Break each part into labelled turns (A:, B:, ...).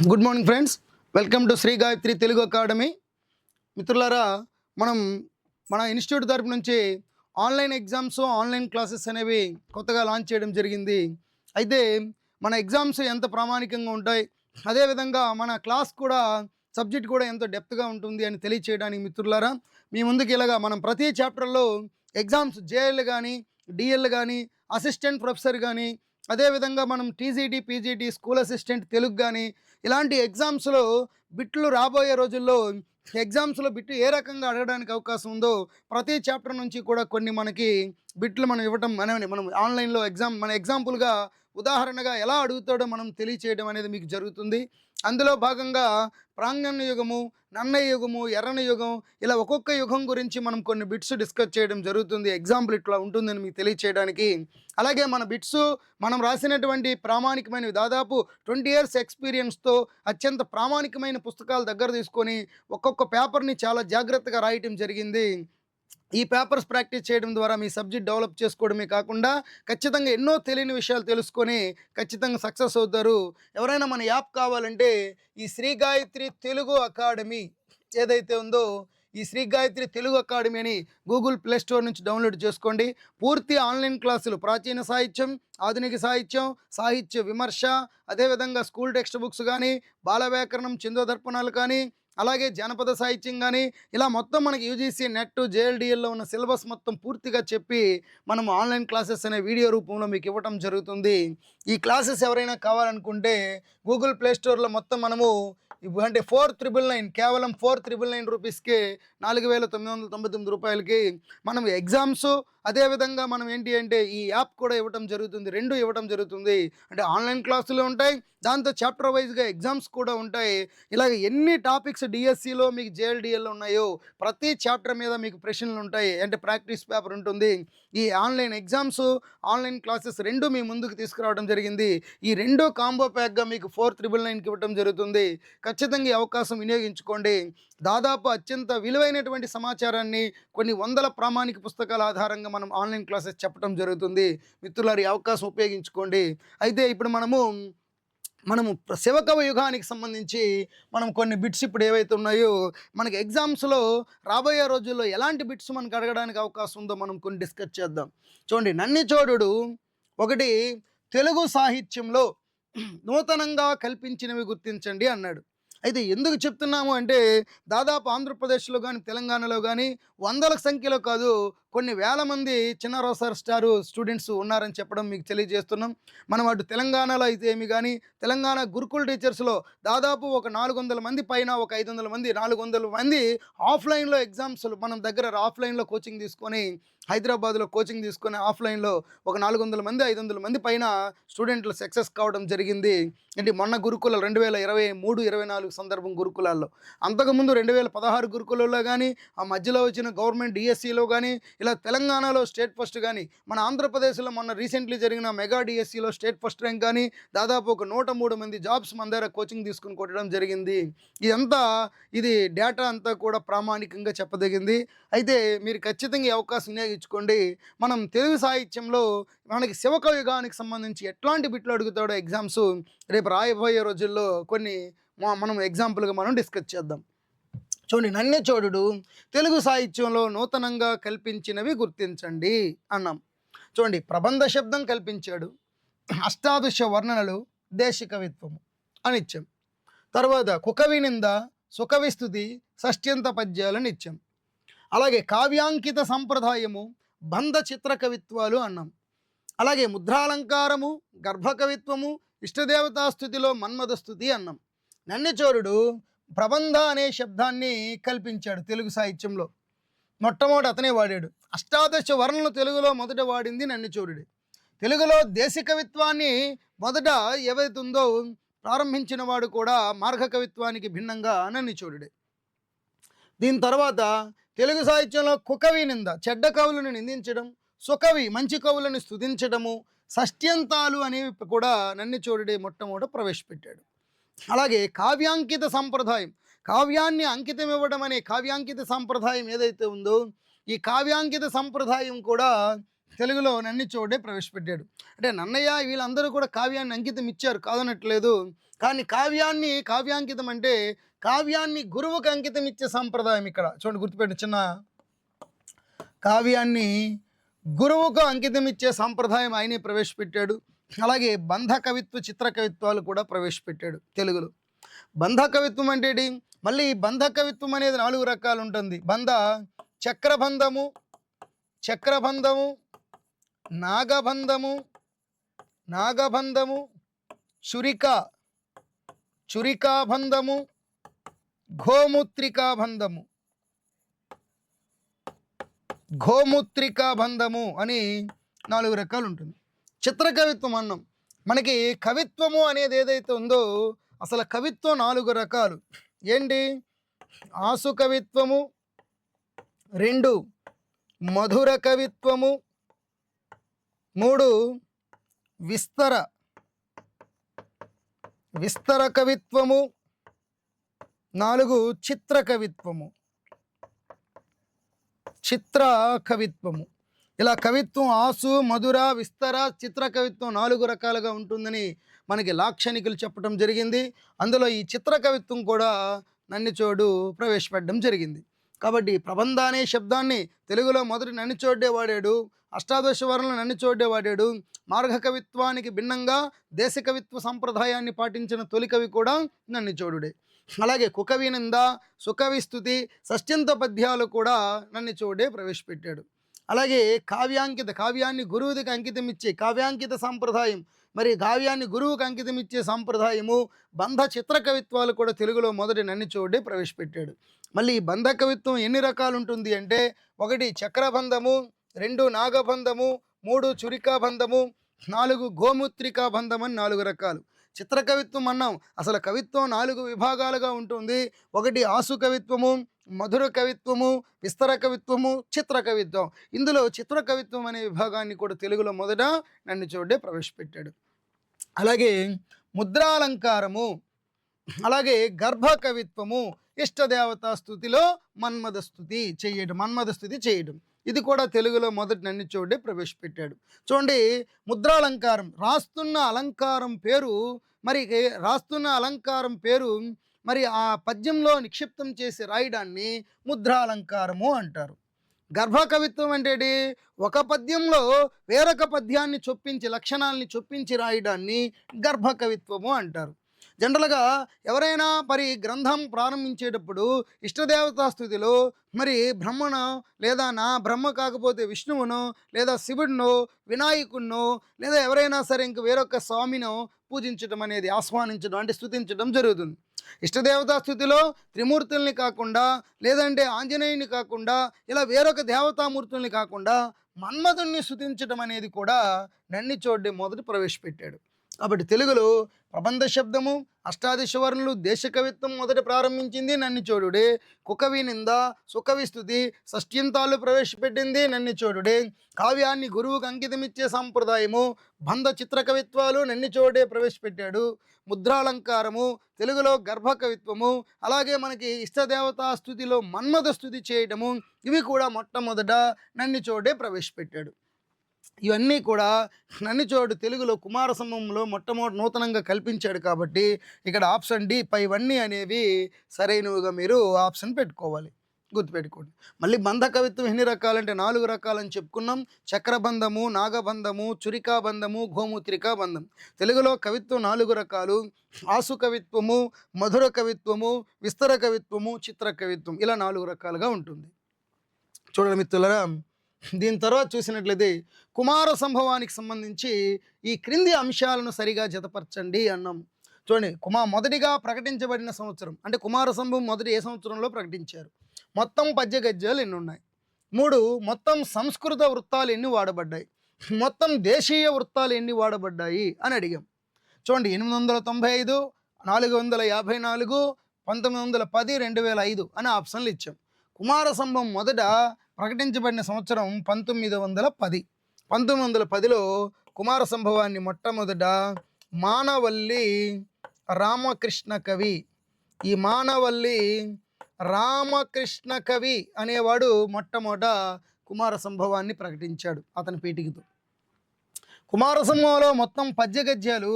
A: Good morning friends, welcome to Shri Gayatri Telugu academy. మిత్రులారా, మనం మన ఇన్స్టిట్యూట్ తరపు నుంచి ఆన్లైన్ ఎగ్జామ్స్, ఆన్లైన్ క్లాసెస్ అనేవి కొత్తగా లాంచ్ చేయడం జరిగింది. అయితే మన ఎగ్జామ్స్ ఎంత ప్రామాణికంగా ఉంటాయి, అదేవిధంగా మన క్లాస్ కూడా సబ్జెక్ట్ కూడా ఎంత డెప్త్గా ఉంటుంది అని తెలియచేయడానికి మిత్రులారా మీ ముందుకు ఇలాగా మనం ప్రతి చాప్టర్లో ఎగ్జామ్స్ జేఎల్ కానీ, డిఎల్ కానీ, అసిస్టెంట్ ప్రొఫెసర్ కానీ, అదేవిధంగా మనం TGT, PGT, school assistant Telugu కానీ ఇలాంటి ఎగ్జామ్స్లో బిట్లు రాబోయే రోజుల్లో ఎగ్జామ్స్లో బిట్లు ఏ రకంగా అడగడానికి అవకాశం ఉందో ప్రతి చాప్టర్ నుంచి కూడా కొన్ని మనకి బిట్లు మనం ఇవ్వటం మనం ఆన్లైన్లో మన ఎగ్జాంపుల్గా ఉదాహరణగా ఎలా అడుగుతాడో మనం తెలియచేయడం అనేది మీకు జరుగుతుంది. అందులో భాగంగా ప్రాంగణ యుగము, నన్నయ్య యుగము, ఎర్రన యుగం, ఇలా ఒక్కొక్క యుగం గురించి మనం కొన్ని బిట్స్ డిస్కస్ చేయడం జరుగుతుంది. ఎగ్జాంపుల్ ఇట్లా ఉంటుందని మీకు తెలియచేయడానికి. అలాగే మన బిట్స్ మనం రాసినటువంటి ప్రామాణికమైనవి దాదాపు 20 years ఎక్స్పీరియన్స్తో అత్యంత ప్రామాణికమైన పుస్తకాలు దగ్గర తీసుకొని ఒక్కొక్క పేపర్ని చాలా జాగ్రత్తగా రాయటం జరిగింది. ఈ పేపర్స్ ప్రాక్టీస్ చేయడం ద్వారా మీ సబ్జెక్ట్ డెవలప్ చేసుకోవడమే కాకుండా ఖచ్చితంగా ఎన్నో తెలియని విషయాలు తెలుసుకొని ఖచ్చితంగా సక్సెస్ అవుతారు. ఎవరైనా మన యాప్ కావాలంటే ఈ శ్రీ గాయత్రి తెలుగు అకాడమీ ఏదైతే ఉందో ఈ శ్రీ గాయత్రి తెలుగు అకాడమీ అని గూగుల్ ప్లే స్టోర్ నుంచి డౌన్లోడ్ చేసుకోండి. పూర్తి ఆన్లైన్ క్లాసులు, ప్రాచీన సాహిత్యం, ఆధునిక సాహిత్యం, సాహిత్య విమర్శ, అదేవిధంగా స్కూల్ టెక్స్ట్ బుక్స్ కానీ, బాల వ్యాకరణం, చిందోదర్పణాలు కానీ, అలాగే జానపద సాహిత్యం కానీ, ఇలా మొత్తం మనకి యూజీసీ, నెట్, జేఎల్డిఎల్లో ఉన్న సిలబస్ మొత్తం పూర్తిగా చెప్పి మనం ఆన్లైన్ క్లాసెస్ అనే వీడియో రూపంలో మీకు ఇవ్వటం జరుగుతుంది. ఈ క్లాసెస్ ఎవరైనా కావాలనుకుంటే గూగుల్ ప్లే స్టోర్లో మొత్తం మనము అంటే 4999 కేవలం 4999 రూపీస్కి 4999 రూపాయలకి మనం ఎగ్జామ్స్, అదేవిధంగా మనం ఏంటి అంటే ఈ యాప్ కూడా ఇవ్వటం జరుగుతుంది. రెండు ఇవ్వటం జరుగుతుంది. అంటే ఆన్లైన్ క్లాసులు ఉంటాయి, దాంతో చాప్టర్ వైజ్గా ఎగ్జామ్స్ కూడా ఉంటాయి. ఇలాగ ఎన్ని టాపిక్స్ డిఎస్సిలో మీకు జేఎల్డిఎల్లో ఉన్నాయో ప్రతి చాప్టర్ మీద మీకు ప్రశ్నలు ఉంటాయి. అంటే ప్రాక్టీస్ పేపర్ ఉంటుంది. ఈ ఆన్లైన్ ఎగ్జామ్స్, ఆన్లైన్ క్లాసెస్ రెండు మీ ముందుకు తీసుకురావడం జరిగింది. ఈ రెండు కాంబో ప్యాక్గా మీకు 4999కి ఇవ్వడం జరుగుతుంది. ఖచ్చితంగా ఈ అవకాశం వినియోగించుకోండి. దాదాపు అత్యంత విలువైనటువంటి సమాచారాన్ని కొన్ని వందల ప్రామాణిక పుస్తకాల ఆధారంగా మనం ఆన్లైన్ క్లాసెస్ చెప్పడం జరుగుతుంది. మిత్రులారు, ఈ అవకాశం ఉపయోగించుకోండి. అయితే ఇప్పుడు మనము శివకవ యుగానికి సంబంధించి మనం కొన్ని బిట్స్ ఇప్పుడు ఏవైతే ఉన్నాయో మనకి ఎగ్జామ్స్లో రాబోయే రోజుల్లో ఎలాంటి బిట్స్ మనకు అడగడానికి అవకాశం ఉందో మనం కొన్ని డిస్కస్ చేద్దాం. చూడండి, నన్నిచోడుడు ఒకటి తెలుగు సాహిత్యంలో నూతనంగా కల్పించినవి గుర్తించండి అన్నాడు. అయితే ఎందుకు చెప్తున్నాము అంటే దాదాపు ఆంధ్రప్రదేశ్లో కానీ, తెలంగాణలో కానీ వందల సంఖ్యలో కాదు కొన్ని వేల మంది చిన్నారోసార్ స్టారు స్టూడెంట్స్ ఉన్నారని చెప్పడం మీకు తెలియజేస్తున్నాం. మనం అటు తెలంగాణలో అయితే ఏమి కానీ తెలంగాణ గురుకుల్ టీచర్స్లో దాదాపు ఒక 400 మంది పైన, ఒక 500 మంది, 400 మంది ఆఫ్లైన్లో ఎగ్జామ్స్లు మన దగ్గర ఆఫ్లైన్లో కోచింగ్ తీసుకొని, హైదరాబాద్లో కోచింగ్ తీసుకొని ఆఫ్లైన్లో ఒక 400 మంది, 500 మంది పైన స్టూడెంట్లు సక్సెస్ కావడం జరిగింది. ఏంటి మొన్న గురుకుల 2023-24 సందర్భం గురుకులాల్లో, అంతకుముందు 2016 గురుకులలో కానీ, ఆ మధ్యలో వచ్చిన గవర్నమెంట్ డిఎస్సిలో కానీ, ఇలా తెలంగాణలో స్టేట్ ఫస్ట్ కానీ, మన ఆంధ్రప్రదేశ్లో మొన్న రీసెంట్లీ జరిగిన మెగా డిఎస్సిలో స్టేట్ ఫస్ట్ ర్యాంక్ కానీ, దాదాపు ఒక 103 మంది జాబ్స్ మన దగ్గర కోచింగ్ తీసుకుని కొట్టడం జరిగింది. ఇది డేటా అంతా కూడా ప్రామాణికంగా చెప్పదగింది. అయితే మీరు ఖచ్చితంగా ఈ అవకాశం వినియోగించుకోండి. మనం తెలుగు సాహిత్యంలో మనకి శివకవ యుగానికి సంబంధించి ఎట్లాంటి బిట్లు అడుగుతాడో ఎగ్జామ్స్ రేపు రాయబోయే రోజుల్లో కొన్ని మనం ఎగ్జాంపుల్గా మనం డిస్కస్ చేద్దాం. చూడండి, నన్నెచోడుడు తెలుగు సాహిత్యంలో నూతనంగా కల్పించినవి గుర్తించండి అన్నాం. చూడండి, ప్రబంధ శబ్దం కల్పించాడు, అష్టాదశ వర్ణనలు, దేశ కవిత్వము అని ఇచ్చాం. తర్వాత కుకవినింద, సుకవిస్తుతి, షష్ట్యంత పద్యాలని ఇచ్చాం. అలాగే కావ్యాంకిత సంప్రదాయము, బంధ చిత్ర కవిత్వాలు అన్నాం. అలాగే ముద్రాలంకారము, గర్భకవిత్వము, ఇష్టదేవతాస్థుతిలో మన్మథ స్థుతి అన్నాం. నన్నెచోరుడు ప్రబంధ అనే శబ్దాన్ని కల్పించాడు తెలుగు సాహిత్యంలో. మొట్టమొదటి అతనే వాడాడు. అష్టాదశ వర్ణనలు తెలుగులో మొదట వాడింది నన్నెచోరుడే. తెలుగులో దేశ కవిత్వాన్ని మొదట ఏవైతే ఉందో ప్రారంభించిన వాడు కూడా మార్గ కవిత్వానికి భిన్నంగా నన్నెచోరుడే. దీని తర్వాత తెలుగు సాహిత్యంలో కుకవి నింద, చెడ్డ కవులను నిందించడం, సుకవి మంచి కవులను స్తుతించడము, షష్ట్యంతాలు అనేవి కూడా నన్నెచోరుడే మొట్టమొదట ప్రవేశపెట్టాడు. అలాగే కావ్యాంకిత సంప్రదాయం, కావ్యాన్ని అంకితం ఇవ్వడం అనే కావ్యాంకిత సంప్రదాయం ఏదైతే ఉందో ఈ కావ్యాంకిత సంప్రదాయం కూడా తెలుగులో నన్నిచోడే ప్రవేశపెట్టాడు. అంటే నన్నయ్య వీళ్ళందరూ కూడా కావ్యాన్ని అంకితం ఇచ్చారు, కాదనట్లేదు. కానీ కావ్యాంకితం అంటే కావ్యాన్ని గురువుకు అంకితం ఇచ్చే సంప్రదాయం ఇక్కడ చూడండి, గుర్తుపెట్టి చిన్న కావ్యాన్ని గురువుకు అంకితం ఇచ్చే సంప్రదాయం ఆయనే ప్రవేశపెట్టాడు. అలాగే బంధ కవిత్వ చిత్ర కవిత్వాలు కూడా ప్రవేశపెట్టాడు తెలుగులో. బంధ కవిత్వం అంటే ఏంటి? మళ్ళీ బంధ కవిత్వం అనేది 4 రకాలు ఉంటుంది. చక్రబంధము, నాగబంధము, చురికాబంధము, గోమూత్రికాబంధము అని 4 రకాలు ఉంటుంది. చిత్రకవిత్వం అన్నాం. మనకి కవిత్వము అనేది ఏదైతే ఉందో అసలు కవిత్వం 4 రకాలు. ఏంటి? ఆసు కవిత్వము, 2 మధుర కవిత్వము, 3 విస్తర కవిత్వము, 4 చిత్ర కవిత్వము. ఇలా కవిత్వం ఆసు, మధుర, విస్తర, చిత్ర కవిత్వం 4 రకాలుగా ఉంటుందని మనకి లాక్షణికులు చెప్పడం జరిగింది. అందులో ఈ చిత్ర కవిత్వం కూడా నన్నిచోడు ప్రవేశపెట్టడం జరిగింది. కాబట్టి ప్రబంధ అనే శబ్దాన్ని తెలుగులో మొదటి నన్నిచోడే వాడాడు, అష్టాదశ వర్ణంలో నన్నిచోడే వాడాడు. మార్గ కవిత్వానికి భిన్నంగా దేశ కవిత్వ సంప్రదాయాన్ని పాటించిన తొలి కవి కూడా నన్నిచోడుడే. అలాగే కుకవి నింద, సుకవి స్తుతి, షష్ట్యంత పద్యాలు కూడా నన్నిచోడే ప్రవేశపెట్టాడు. అలాగే కావ్యాన్ని గురువుకి అంకితం ఇచ్చే కావ్యాంకిత సాంప్రదాయం, మరి కావ్యాన్ని గురువుకి అంకితం ఇచ్చే సాంప్రదాయము, బంధ చిత్ర కవిత్వాలు కూడా తెలుగులో మొదటి నన్నిచోడే ప్రవేశపెట్టాడు. మళ్ళీ బంధ కవిత్వం ఎన్ని రకాలు ఉంటుంది అంటే 1 చక్రబంధము, 2 నాగబంధము, 3 చురికాబంధము, 4 గోమూత్రికాబంధం అని 4 రకాలు. చిత్ర కవిత్వం అన్నాం. అసలు కవిత్వం 4 విభాగాలుగా ఉంటుంది. 1 ఆసు కవిత్వము, మధుర కవిత్వము, విస్తర కవిత్వము, చిత్ర కవిత్వం. ఇందులో చిత్ర కవిత్వం అనే విభాగాన్ని కూడా తెలుగులో మొదట నన్నిచోడే ప్రవేశపెట్టాడు. అలాగే ముద్రాలంకారము, అలాగే గర్భ కవిత్వము, ఇష్టదేవతా స్థుతిలో మన్మథ స్థుతి చేయడం, ఇది కూడా తెలుగులో మొదటి నన్నిచోడే ప్రవేశపెట్టాడు. చూడండి, ముద్రాలంకారం రాస్తున్న అలంకారం పేరు మరి ఆ పద్యంలో నిక్షిప్తం చేసి రాయడాన్ని ముద్రాలంకారము అంటారు. గర్భ కవిత్వం అంటే ఒక పద్యంలో వేరొక పద్యాన్ని చొప్పించి లక్షణాలని చొప్పించి రాయడాన్ని గర్భ కవిత్వము అంటారు. జనరల్గా ఎవరైనా మరి గ్రంథం ప్రారంభించేటప్పుడు ఇష్టదేవతా స్థుతిలో మరి బ్రహ్మను లేదా బ్రహ్మ కాకపోతే విష్ణువును లేదా శివుడినో వినాయకుడినో లేదా ఎవరైనా సరే ఇంక వేరొక స్వామినో పూజించడం అనేది ఆహ్వానించడం అంటే స్తుతించడం జరుగుతుంది. ఇష్టదేవతా స్థుతిలో త్రిమూర్తుల్ని కాకుండా లేదంటే ఆంజనేయుని కాకుండా ఇలా వేరొక దేవతామూర్తుల్ని కాకుండా మన్మధుణ్ణి స్తుతించడం అనేది కూడా నన్నిచోడే మొదటి ప్రవేశపెట్టాడు. కాబట్టి తెలుగులో ప్రబంధ శబ్దము, అష్టాదశ వర్ణులు, దేశ కవిత్వం మొదట ప్రారంభించింది నన్నిచోడుడే. కుకవి నింద, సుకవి స్తుతి, షష్ట్యంతాలు ప్రవేశపెట్టింది నన్నిచోడుడే. కావ్యాన్ని గురువుకు అంకితమిచ్చే సాంప్రదాయము, బంధ చిత్ర కవిత్వాలు నన్నిచోడే ప్రవేశపెట్టాడు. ముద్రాలంకారము, తెలుగులో గర్భ కవిత్వము, అలాగే మనకి ఇష్టదేవతా స్థుతిలో మన్మథ స్థుతి చేయడము, ఇవి కూడా మొట్టమొదట నన్నిచోడే ప్రవేశపెట్టాడు. ఇవన్నీ కూడా నన్నిచోడు తెలుగులో కుమార సంభవంలో మొట్టమొదటి నూతనంగా కల్పించాడు. కాబట్టి ఇక్కడ ఆప్షన్ డి పైవన్నీ అనేవి సరైనవిగా మీరు ఆప్షన్ పెట్టుకోవాలి, గుర్తుపెట్టుకోండి. మళ్ళీ బంధ కవిత్వం ఎన్ని రకాలంటే 4 రకాలని చెప్పుకున్నాం. చక్రబంధము, నాగబంధము, చురికాబంధము, గోమూత్రికాబంధం. తెలుగులో కవిత్వం 4 రకాలు. ఆసు కవిత్వము, మధుర కవిత్వము, విస్తర కవిత్వము, చిత్ర కవిత్వం, ఇలా 4 రకాలుగా ఉంటుంది. చూడండి మిత్రులారా, దీని తర్వాత చూసినట్లయితే కుమార సంభవానికి సంబంధించి ఈ క్రింది అంశాలను సరిగా జతపరచండి అన్నాం. చూడండి, మొదటిగా ప్రకటించబడిన సంవత్సరం అంటే కుమార సంభవం మొదటి ఏ సంవత్సరంలో ప్రకటించారు, మొత్తం పద్య గద్యాలు ఎన్ని ఉన్నాయి, 3 మొత్తం సంస్కృత వృత్తాలు ఎన్ని వాడబడ్డాయి, మొత్తం దేశీయ వృత్తాలు ఎన్ని వాడబడ్డాయి అని అడిగాం. చూడండి, 895, 454, 1910, 2005 అని ఆప్షన్లు ఇచ్చాం. కుమార సంభవం మొదట ప్రకటించబడిన సంవత్సరం 1910. 1910లో కుమార సంభవాన్ని మొట్టమొదట మానవల్లి రామకృష్ణ కవి, ఈ మానవల్లి రామకృష్ణ కవి అనేవాడు మొట్టమొదట కుమార సంభవాన్ని ప్రకటించాడు అతని పీఠికతో. కుమార సంభవంలో మొత్తం పద్య గద్యాలు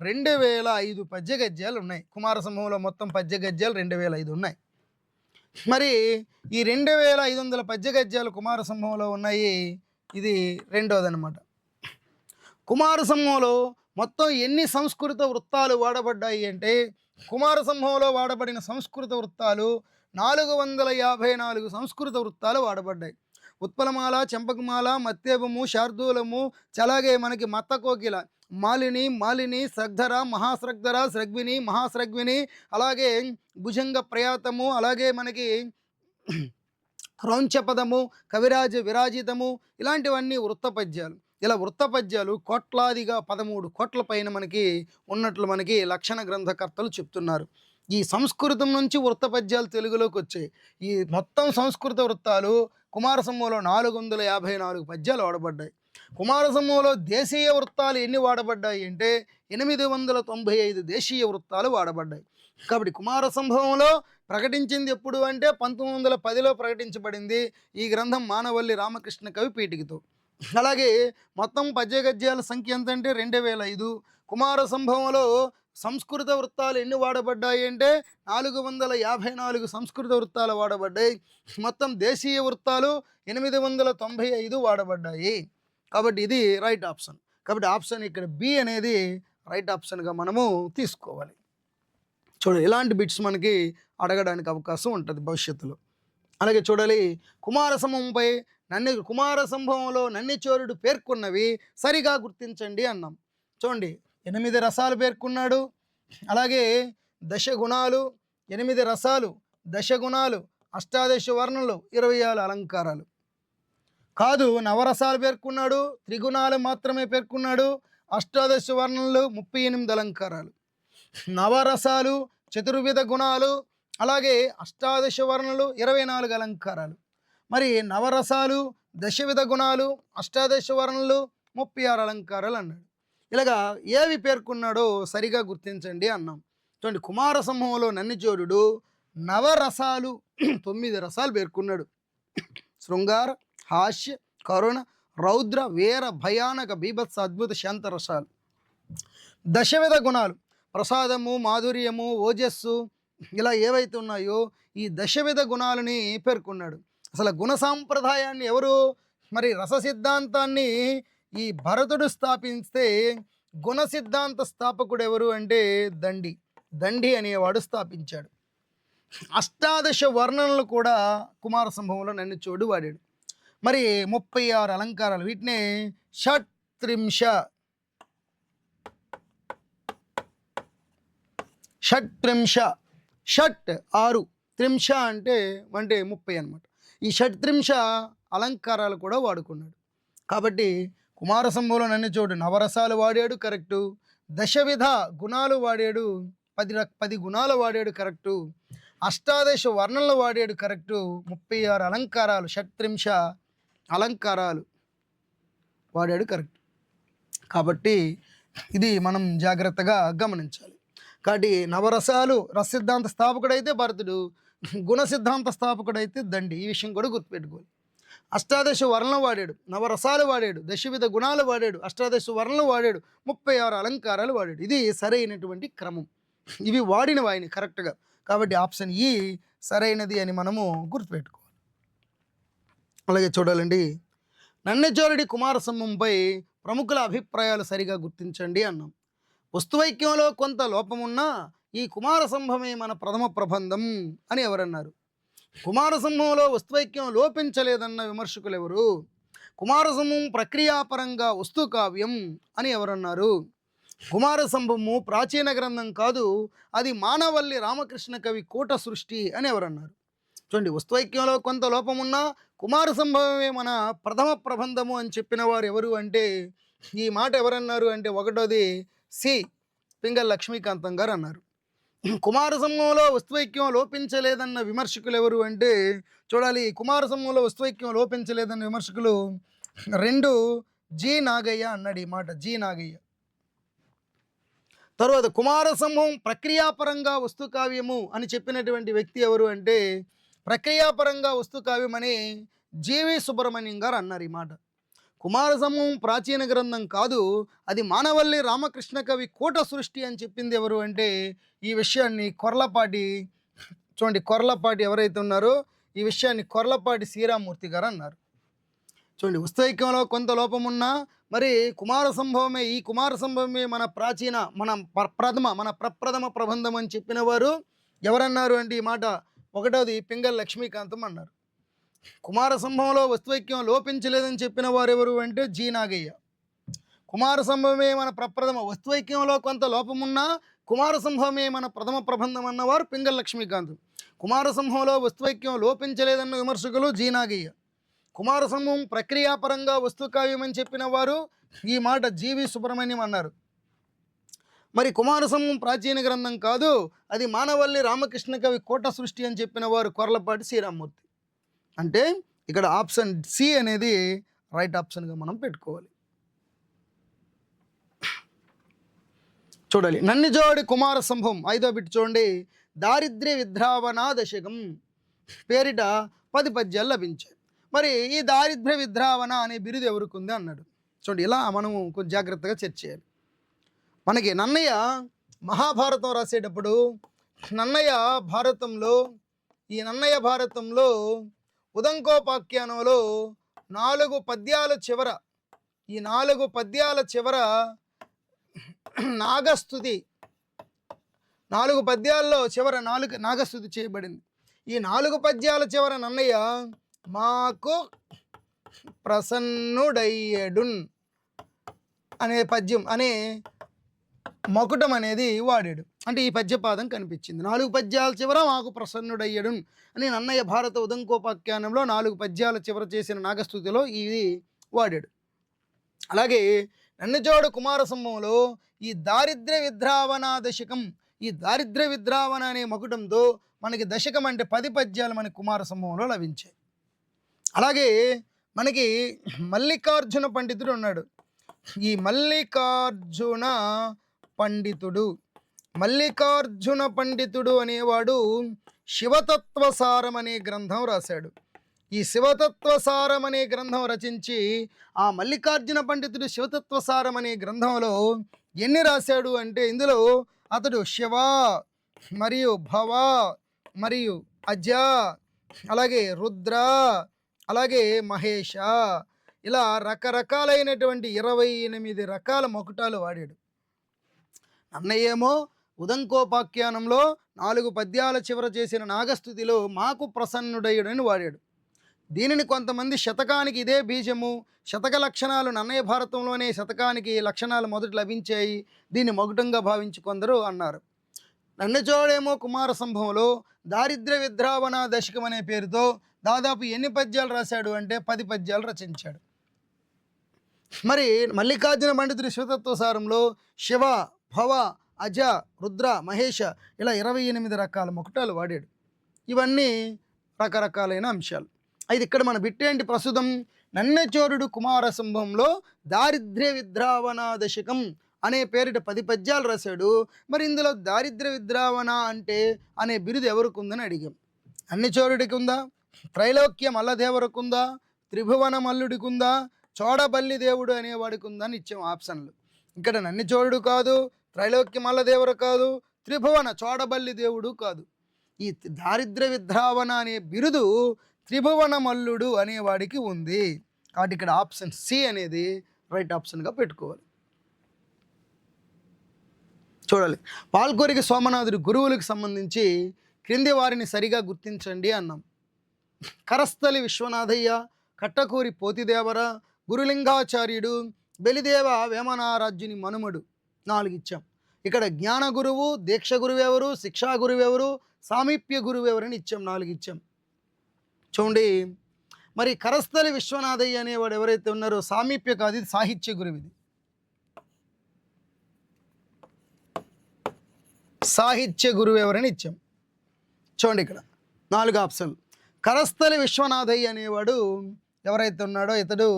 A: 2005 పద్య గద్యాలు ఉన్నాయి. కుమార సంభవంలో మొత్తం పద్య గద్యాలు 2005 ఉన్నాయి. మరి ఈ 2500 పద్య గద్యాలు కుమార సంభవంలో ఉన్నాయి. ఇది రెండోదనమాట. కుమార సంభవంలో మొత్తం ఎన్ని సంస్కృత వృత్తాలు వాడబడ్డాయి అంటే, కుమార సంభవంలో వాడబడిన సంస్కృత వృత్తాలు 454 సంస్కృత వృత్తాలు వాడబడ్డాయి. ఉత్పలమాల, చెంపకమాల, మత్తేపము, శార్దూలము, అలాగే మనకి మత్తకోకిల, మాలిని, స్రగ్ధర, మహాస్రగ్ధర, స్రగ్విని, మహాస్రగ్విని, అలాగే భుజంగ ప్రయాతము, అలాగే మనకి క్రౌంచపదము, కవిరాజ విరాజితము, ఇలాంటివన్నీ వృత్తపద్యాలు. ఇలా వృత్తపద్యాలు కోట్లాదిగా 13 కోట్ల పైన మనకి ఉన్నట్లు మనకి లక్షణ గ్రంథకర్తలు చెప్తున్నారు. ఈ సంస్కృతం నుంచి వృత్తపద్యాలు తెలుగులోకి వచ్చాయి. ఈ మొత్తం సంస్కృత వృత్తాలు కుమార సంభవంలో 454 పద్యాలు వాడబడ్డాయి. కుమార సంభవంలో దేశీయ వృత్తాలు ఎన్ని వాడబడ్డాయి అంటే 895 దేశీయ వృత్తాలు వాడబడ్డాయి. కాబట్టి కుమార సంభవంలో ప్రకటించింది ఎప్పుడు అంటే 1910లో ప్రకటించబడింది ఈ గ్రంథం మానవల్లి రామకృష్ణ కవి పీఠికతో. అలాగే మొత్తం పద్య గద్యాల సంఖ్య ఎంత అంటే 2005. కుమార సంభవంలో సంస్కృత వృత్తాలు ఎన్ని వాడబడ్డాయి అంటే 454 సంస్కృత వృత్తాలు వాడబడ్డాయి. మొత్తం దేశీయ వృత్తాలు 895 వాడబడ్డాయి. కాబట్టి ఇది రైట్ ఆప్షన్. కాబట్టి ఆప్షన్ ఇక్కడ బి అనేది రైట్ ఆప్షన్గా మనము తీసుకోవాలి. చూడండి, ఇలాంటి బిట్స్ మనకి అడగడానికి అవకాశం ఉంటుంది భవిష్యత్తులో. అలాగే చూడాలి, కుమార సంభవంపై కుమార సంభవంలో నన్నిచోరుడు పేర్కొన్నవి సరిగా గుర్తించండి అన్నాం. చూడండి, 8 రసాలు పేర్కొన్నాడు. అలాగే దశగుణాలు, 8 రసాలు, దశగుణాలు, అష్టాదశ వర్ణనలు, 26 అలంకారాలు. కాదు, నవరసాలు పేర్కొన్నాడు, త్రిగుణాలు మాత్రమే పేర్కొన్నాడు, అష్టాదశ వర్ణనలు, 38 అలంకారాలు. నవరసాలు, చతుర్విధ గుణాలు, అలాగే అష్టాదశ వర్ణనలు, 24 అలంకారాలు. మరి నవరసాలు, దశవిధ గుణాలు, అష్టాదశ వర్ణనలు, 36 అలంకారాలు అన్నాడు. ఇలాగా ఏవి పేర్కొన్నాడో సరిగా గుర్తించండి అన్నాం. చూడండి, కుమార సంభవంలో నన్నిచోరుడు నవరసాలు 9 రసాలు పేర్కొన్నాడు. శృంగార, హాస్య, కరుణ, రౌద్ర, వీర, భయానక, బీభత్స, అద్భుత, శాంత రసాలు. దశవిధ గుణాలు ప్రసాదము, మాధుర్యము, ఓజస్సు, ఇలా ఏవైతే ఉన్నాయో ఈ దశవిధ గుణాలని పేర్కొన్నాడు. అసలు గుణ సాంప్రదాయాన్ని ఎవరు, మరి రస సిద్ధాంతాన్ని ఈ భరతుడు స్థాపిస్తే గుణ సిద్ధాంత స్థాపకుడు ఎవరు అంటే దండి అనేవాడు స్థాపించాడు. అష్టాదశ వర్ణనలు కూడా కుమార సంభవంలో నన్నిచోరుడు వాడాడు. మరి 36 అలంకారాలు, వీటినే షట్త్రింశ షట్ 6, త్రింశ అంటే 30 అన్నమాట. ఈ షట్త్రింశ అలంకారాలు కూడా వాడుకున్నాడు. కాబట్టి కుమార సంభవంలో నన్నిచోరుడు నవరసాలు వాడాడు, కరెక్టు. దశవిధ గుణాలు వాడాడు, 10 గుణాలు వాడాడు, కరెక్టు. అష్టాదశ వర్ణనలు వాడాడు, కరెక్టు. 36 అలంకారాలు, షట్త్రింశ అలంకారాలు వాడాడు, కరెక్ట్. కాబట్టి ఇది మనం జాగ్రత్తగా గమనించాలి. కాబట్టి నవరసాలు రస సిద్ధాంత స్థాపకుడైతే భరతుడు, గుణ సిద్ధాంత స్థాపకుడైతే దండి. ఈ విషయం కూడా గుర్తుపెట్టుకోవాలి. అష్టాదశ వర్ణనలు వాడాడు, నవరసాలు వాడాడు, దశవిధ గుణాలు వాడాడు, అష్టాదశ వర్ణనలు వాడాడు, 36 అలంకారాలు వాడాడు. ఇది సరైనటువంటి క్రమం. ఇవి వాడినవి ఆయన కరెక్ట్గా. కాబట్టి ఆప్షన్ ఈ సరైనది అని మనము గుర్తుపెట్టుకోవాలి. అలాగే చూడాలండి, నన్నచోరుడి కుమార సంభవంపై ప్రముఖుల అభిప్రాయాలు సరిగా గుర్తించండి అన్నాం. వస్తువైక్యంలో కొంత లోపమున్నా ఈ కుమార సంభవమే మన ప్రథమ ప్రబంధం అని ఎవరన్నారు? కుమార సంభవంలో వస్తువైక్యం లోపించలేదన్న విమర్శకులు ఎవరు? కుమార సంభవం ప్రక్రియాపరంగా వస్తు కావ్యం అని ఎవరన్నారు? కుమార సంభవము ప్రాచీన గ్రంథం కాదు, అది మానవల్లి రామకృష్ణ కవి కూట సృష్టి అని ఎవరన్నారు? చూడండి, వస్తువైక్యంలో కొంత లోపమున్నా కుమార సంభవమే మన ప్రథమ ప్రబంధము అని చెప్పిన వారు ఎవరు అంటే, ఈ మాట ఎవరన్నారు అంటే, ఒకటోది సి పింగళ లక్ష్మీకాంతం గారు అన్నారు. కుమార సంభవంలో వస్తువైక్యం లోపించలేదన్న విమర్శకులు ఎవరు అంటే, చూడాలి, కుమార సంభవంలో వస్తువైక్యం లోపించలేదన్న విమర్శకులు 2 జి నాగయ్య అన్నాడు ఈ మాట, జి నాగయ్య. తర్వాత కుమార సంభవం ప్రక్రియాపరంగా వస్తు కావ్యము అని చెప్పినటువంటి వ్యక్తి ఎవరు అంటే, ప్రక్రియాపరంగా వస్తు కావ్యం అని జీవి సుబ్రహ్మణ్యం గారు అన్నారు ఈ మాట. కుమార సంభవం ప్రాచీన గ్రంథం కాదు, అది మానవల్లి రామకృష్ణ కవి కూట సృష్టి అని చెప్పింది ఎవరు అంటే ఈ విషయాన్ని కొర్లపాటి, చూడండి కొర్లపాటి ఎవరైతే ఉన్నారో ఈ విషయాన్ని కొర్లపాటి శ్రీరామూర్తి గారు అన్నారు. చూడండి, వస్తైక్యంలో కొంత లోపం ఉన్నా మరి ఈ కుమార సంభవమే మన ప్రాచీన మన ప్రప్రథమ ప్రబంధం అని చెప్పిన వారు ఎవరన్నారు అంటే ఈ మాట ఒకటోది పింగళ లక్ష్మీకాంతం అన్నారు. కుమార సంభవంలో వస్తువైక్యం లోపించలేదని చెప్పిన వారు ఎవరు అంటే జీ నాగయ్య. కుమార సంభవమే మన ప్రప్రథమ, వస్తువైక్యంలో కొంత లోపమున్నా కుమార సంభవమే మన ప్రథమ ప్రబంధం అన్నవారు పింగళ లక్ష్మీకాంతం. కుమార సంభవంలో వస్తువైక్యం లోపించలేదన్న విమర్శకులు జీ నాగయ్య. కుమార సంభవం ప్రక్రియాపరంగా వస్తుకావ్యం అని చెప్పిన వారు ఈ మాట జీవి సుబ్రహ్మణ్యం అన్నారు. మరి కుమార సంభవం ప్రాచీన గ్రంథం కాదు, అది మానవల్లి రామకృష్ణ కవి కోట సృష్టి అని చెప్పిన వారు కొర్లపాటి శ్రీరామూర్తి. అంటే ఇక్కడ ఆప్షన్ సి అనేది రైట్ ఆప్షన్గా మనం పెట్టుకోవాలి. చూడాలి, నన్నిజోడి కుమార సంభవం 5వ బిట్ చూడండి. దారిద్ర్య విద్రావణ దశకం పేరిట 10 పద్యాలు లభించాయి. మరి ఈ దారిద్ర్య విద్రావణ అనే బిరుదు ఎవరికి ఉంది అన్నాడు. చూడండి, ఇలా మనము కొంచెం జాగ్రత్తగా చర్చ చేయాలి. మనకి నన్నయ్య మహాభారతం రాసేటప్పుడు నన్నయ్య భారతంలో ఉదంకోపాఖ్యానంలో 4 పద్యాల చివర నాగస్తుతి, 4 పద్యాల్లో చివర నాగస్తుతి చేయబడింది. ఈ 4 పద్యాల చివర నన్నయ్య మాకు ప్రసన్నుడయ్యడున్ అనే పద్యం అనే మకుటం అనేది వాడాడు. అంటే ఈ పద్యపాదం కనిపించింది. 4 పద్యాల చివర మాకు ప్రసన్నుడయ్యడున్ అని నన్నయ్య భారత ఉదంకోపాఖ్యానంలో 4 పద్యాల చివర చేసిన నాగస్తుతిలో ఇది వాడాడు. అలాగే నన్నజోడు కుమార సంభవంలో ఈ దారిద్ర్య విద్రావణ దశకం, ఈ దారిద్ర్య విద్రావణ అనే మకుటంతో మనకి దశకం అంటే 10 పద్యాలు మనకి కుమార సంభవంలో లభించాయి. అలాగే మనకి మల్లికార్జున పండితుడు ఉన్నాడు. ఈ మల్లికార్జున పండితుడు అనేవాడు శివతత్వసారం అనే గ్రంథం రాశాడు. ఈ శివతత్వసారం అనే గ్రంథం రచించి ఆ మల్లికార్జున పండితుడు శివతత్వసారం అనే గ్రంథంలో ఎన్ని రాశాడు అంటే ఇందులో అతడు శివ మరియు భవ మరియు అజ, అలాగే రుద్ర, అలాగే మహేష, ఇలా రకరకాలైనటువంటి 28 రకాల మకుటాలు వాడాడు. అన్నయ్యేమో ఉదంకోపాఖ్యానంలో 4 పద్యాల చివర చేసిన నాగస్తుతిలో మాకు ప్రసన్నుడయ్యుడని వాడాడు. దీనిని కొంతమంది శతకానికి ఇదే బీజము, శతక లక్షణాలు నన్నయ్య భారతంలోనే శతకానికి లక్షణాలు మొదట లభించాయి, దీన్ని మకుటంగా భావించి కొందరు అన్నారు. నన్నచోడేమో కుమార సంభవంలో దారిద్ర్య విద్రావణ దశకం అనే పేరుతో దాదాపు ఎన్ని పద్యాలు రాశాడు అంటే 10 పద్యాలు రచించాడు. మరి మల్లికార్జున పండితుడి శివతత్వసారంలో శివ, భవ, అజ, రుద్ర, మహేష ఇలా 28 రకాల మకుటాలు వాడాడు. ఇవన్నీ రకరకాలైన అంశాలు. అయితే ఇక్కడ మన బిట్టేంటి ప్రస్తుతం నన్నచోరుడు కుమార సంభవంలో దారిద్ర్య విద్రావణ దశకం అనే పేరిట 10 పద్యాలు రాశాడు. మరి ఇందులో దారిద్ర్య విద్రావణ అంటే అనే బిరుదు ఎవరికి ఉందని అడిగాం. నన్నచోరుడికి ఉందా, త్రైలోక్య మల్లదేవరకు ఉందా, త్రిభువన మల్లుడికి ఉందా, చోడబల్లి దేవుడు అనేవాడికి ఉందని ఇచ్చాం ఆప్షన్లు. ఇక్కడ నన్నచోరుడు కాదు, త్రైలోక్య మల్లదేవరు కాదు, త్రిభువన చోడబల్లి దేవుడు కాదు. ఈ దారిద్ర్య విద్రావణ అనే బిరుదు త్రిభువన మల్లుడు అనేవాడికి ఉంది. కాబట్టి ఇక్కడ ఆప్షన్ సి అనేది రైట్ ఆప్షన్గా పెట్టుకోవాలి. చూడాలి, పాల్కోరికి సోమనాథుడి గురువులకు సంబంధించి క్రింది వారిని సరిగా గుర్తించండి అన్నాం. కరస్థలి విశ్వనాథయ్య, కట్టకూరి పోతిదేవర, గురులింగాచార్యుడు, బలిదేవ వేమనారాజ్యుని మనుమడు 4 ఇచ్చాం. ఇక్కడ జ్ఞాన గురువు, దీక్ష గురువు ఎవరు, శిక్షా గురువు ఎవరు, సామీప్య గురువు ఎవరని ఇచ్చాం, 4 ఇచ్చాం. చూడండి, మరి కరస్థలి విశ్వనాథయ్య అనేవాడు ఎవరైతే ఉన్నారో సామీప్య కాదు, ఇది సాహిత్య గురువు. ఇది సాహిత్య గురువు ఎవరని ఇచ్చాం. చూడండి, ఇక్కడ 4 ఆప్షన్లు. కరస్థలి విశ్వనాథయ్య అనేవాడు ఎవరైతే ఉన్నాడో ఇతడు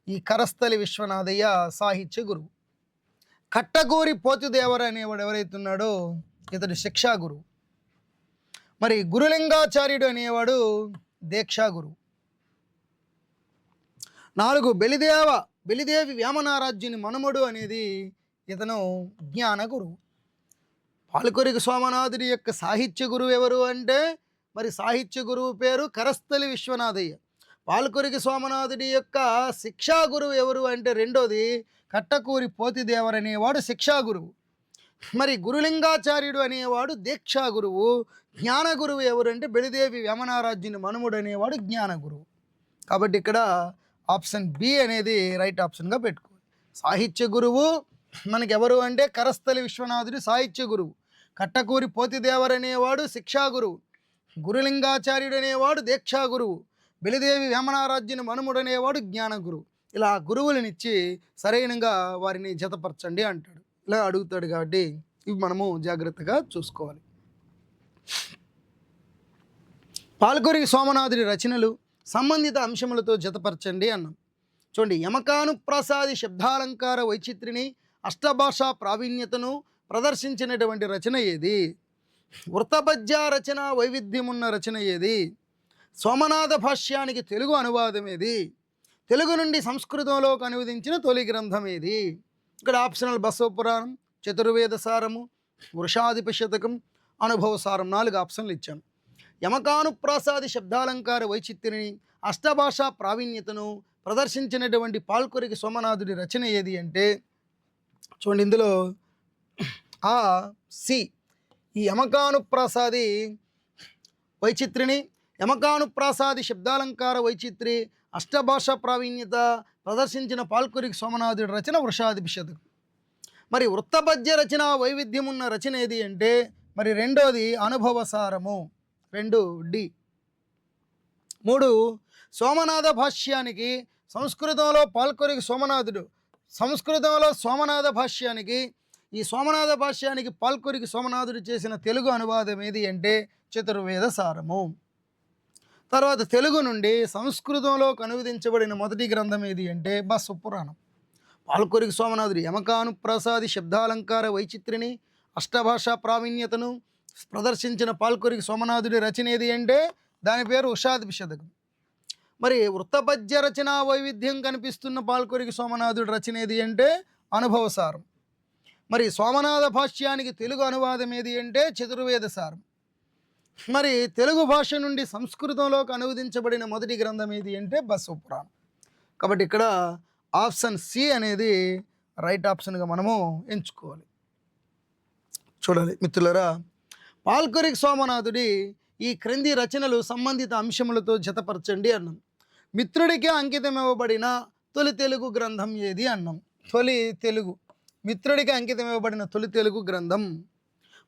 A: ఈ కరస్థలి విశ్వనాథయ్య సాహిత్య గురువు. కట్టకూరి పోతిదేవర అనేవాడు ఎవరైతే ఉన్నాడో ఇతడు శిక్షా గురువు. మరి గురులింగాచార్యుడు అనేవాడు దీక్షా గురువు. 4 బలిదేవి వేమనారాజ్యుని మనుమడు అనేది ఇతను జ్ఞాన గురువు. పాల్కొరికి సోమనాథుడి యొక్క సాహిత్య గురువు ఎవరు అంటే మరి సాహిత్య గురువు పేరు కరస్థలి విశ్వనాథయ్య. పాల్కొరికి సోమనాథుడి యొక్క శిక్షా గురువు ఎవరు అంటే రెండోది కట్టకూరి పోతిదేవర్ అనేవాడు శిక్షా గురువు. మరి గురులింగాచార్యుడు అనేవాడు దీక్షా గురువు. జ్ఞాన గురువు ఎవరు అంటే బలిదేవి వేమనారాజ్యుని మనుముడు అనేవాడు జ్ఞాన గురువు. కాబట్టి ఇక్కడ ఆప్షన్ బి అనేది రైట్ ఆప్షన్గా పెట్టుకోవాలి. సాహిత్య గురువు మనకి ఎవరు అంటే కరస్థలి విశ్వనాథుడు సాహిత్య గురువు, కట్టకూరి పోతిదేవర్ అనేవాడు శిక్షా గురువు, గురులింగాచార్యుడు అనేవాడు దీక్షా గురువు, బలిదేవి వేమనారాజ్యుని మనుముడు అనేవాడు జ్ఞాన గురువు. ఇలా గురువులనిచ్చి సరైనగా వారిని జతపరచండి అంటాడు. ఇలా అడుగుతాడు కాబట్టి ఇవి మనము జాగ్రత్తగా చూసుకోవాలి. పాల్కొరికి సోమనాథుడి రచనలు సంబంధిత అంశములతో జతపరచండి అన్నాం. చూడండి, యమకానుప్రాసాది శబ్దాలంకార వైచిత్రిని అష్టభాషా ప్రావీణ్యతను ప్రదర్శించినటువంటి రచన ఏది? వృత్తపద్య రచన వైవిధ్యమున్న రచన ఏది? సోమనాథ భాష్యానికి తెలుగు అనువాదం ఏది? తెలుగు నుండి సంస్కృతంలోకి అనువదించిన తొలి గ్రంథం ఏది? ఇక్కడ ఆప్షనల్ బసవపురాణం, చతుర్వేద సారము, వృషాధిప శతకం, అనుభవ సారం 4 ఆప్షన్లు ఇచ్చాను. యమకానుప్రాసాది శబ్దాలంకార వైచిత్రిని అష్టభాషా ప్రావీణ్యతను ప్రదర్శించినటువంటి పాల్కొరికి సోమనాథుడి రచన ఏది అంటే చూడండి, ఇందులో ఆ సి ఈ యమకానుప్రాసాది వైచిత్రిని, యమకానుప్రాసాది శబ్దాలంకార వైచిత్రి అష్టభాషా ప్రావీణ్యత ప్రదర్శించిన పాల్కొరికి సోమనాథుడి రచన వృషాధిప శతకం. మరి వృత్తపద్య రచన వైవిధ్యం ఉన్న రచన ఏది అంటే మరి రెండోది అనుభవ సారము 2D. 3 సోమనాథ భాష్యానికి సంస్కృతంలో పాల్కొరికి సోమనాథుడు సంస్కృతంలో సోమనాథ భాష్యానికి ఈ సోమనాథ భాష్యానికి పాల్కొరికి సోమనాథుడు చేసిన తెలుగు అనువాదం ఏది అంటే చతుర్వేద సారము. తర్వాత తెలుగు నుండి సంస్కృతంలోకి అనువదించబడిన మొదటి గ్రంథం ఏది అంటే బసవపురాణం. పాల్కొరికి సోమనాథుడు యమకానుప్రాసాది శబ్దాలంకార వైచిత్రిని అష్టభాషా ప్రావీణ్యతను ప్రదర్శించిన పాల్కొరికి సోమనాథుడి రచన ఏది అంటే దాని పేరు వృషాధిప శతకం. మరి వృత్తపద్య రచన వైవిధ్యం కనిపిస్తున్న పాల్కొరికి సోమనాథుడి రచన ఏది అంటే అనుభవ సారం. మరి సోమనాథ భాష్యానికి తెలుగు అనువాదం ఏది అంటే చతుర్వేద సారం. మరి తెలుగు భాష నుండి సంస్కృతంలోకి అనువదించబడిన మొదటి గ్రంథం ఏది అంటే బసవపురాణం. కాబట్టి ఇక్కడ ఆప్షన్ సి అనేది రైట్ ఆప్షన్గా మనము ఎంచుకోవాలి. చూడాలి మిత్రులరా, పాల్కొరికి సోమనాథుడి ఈ క్రింది రచనలు సంబంధిత అంశములతో జతపరచండి అన్నాం. మిత్రుడికి అంకితం ఇవ్వబడిన తొలి తెలుగు గ్రంథం ఏది అన్నాం. మిత్రుడికి అంకితం ఇవ్వబడిన తొలి తెలుగు గ్రంథం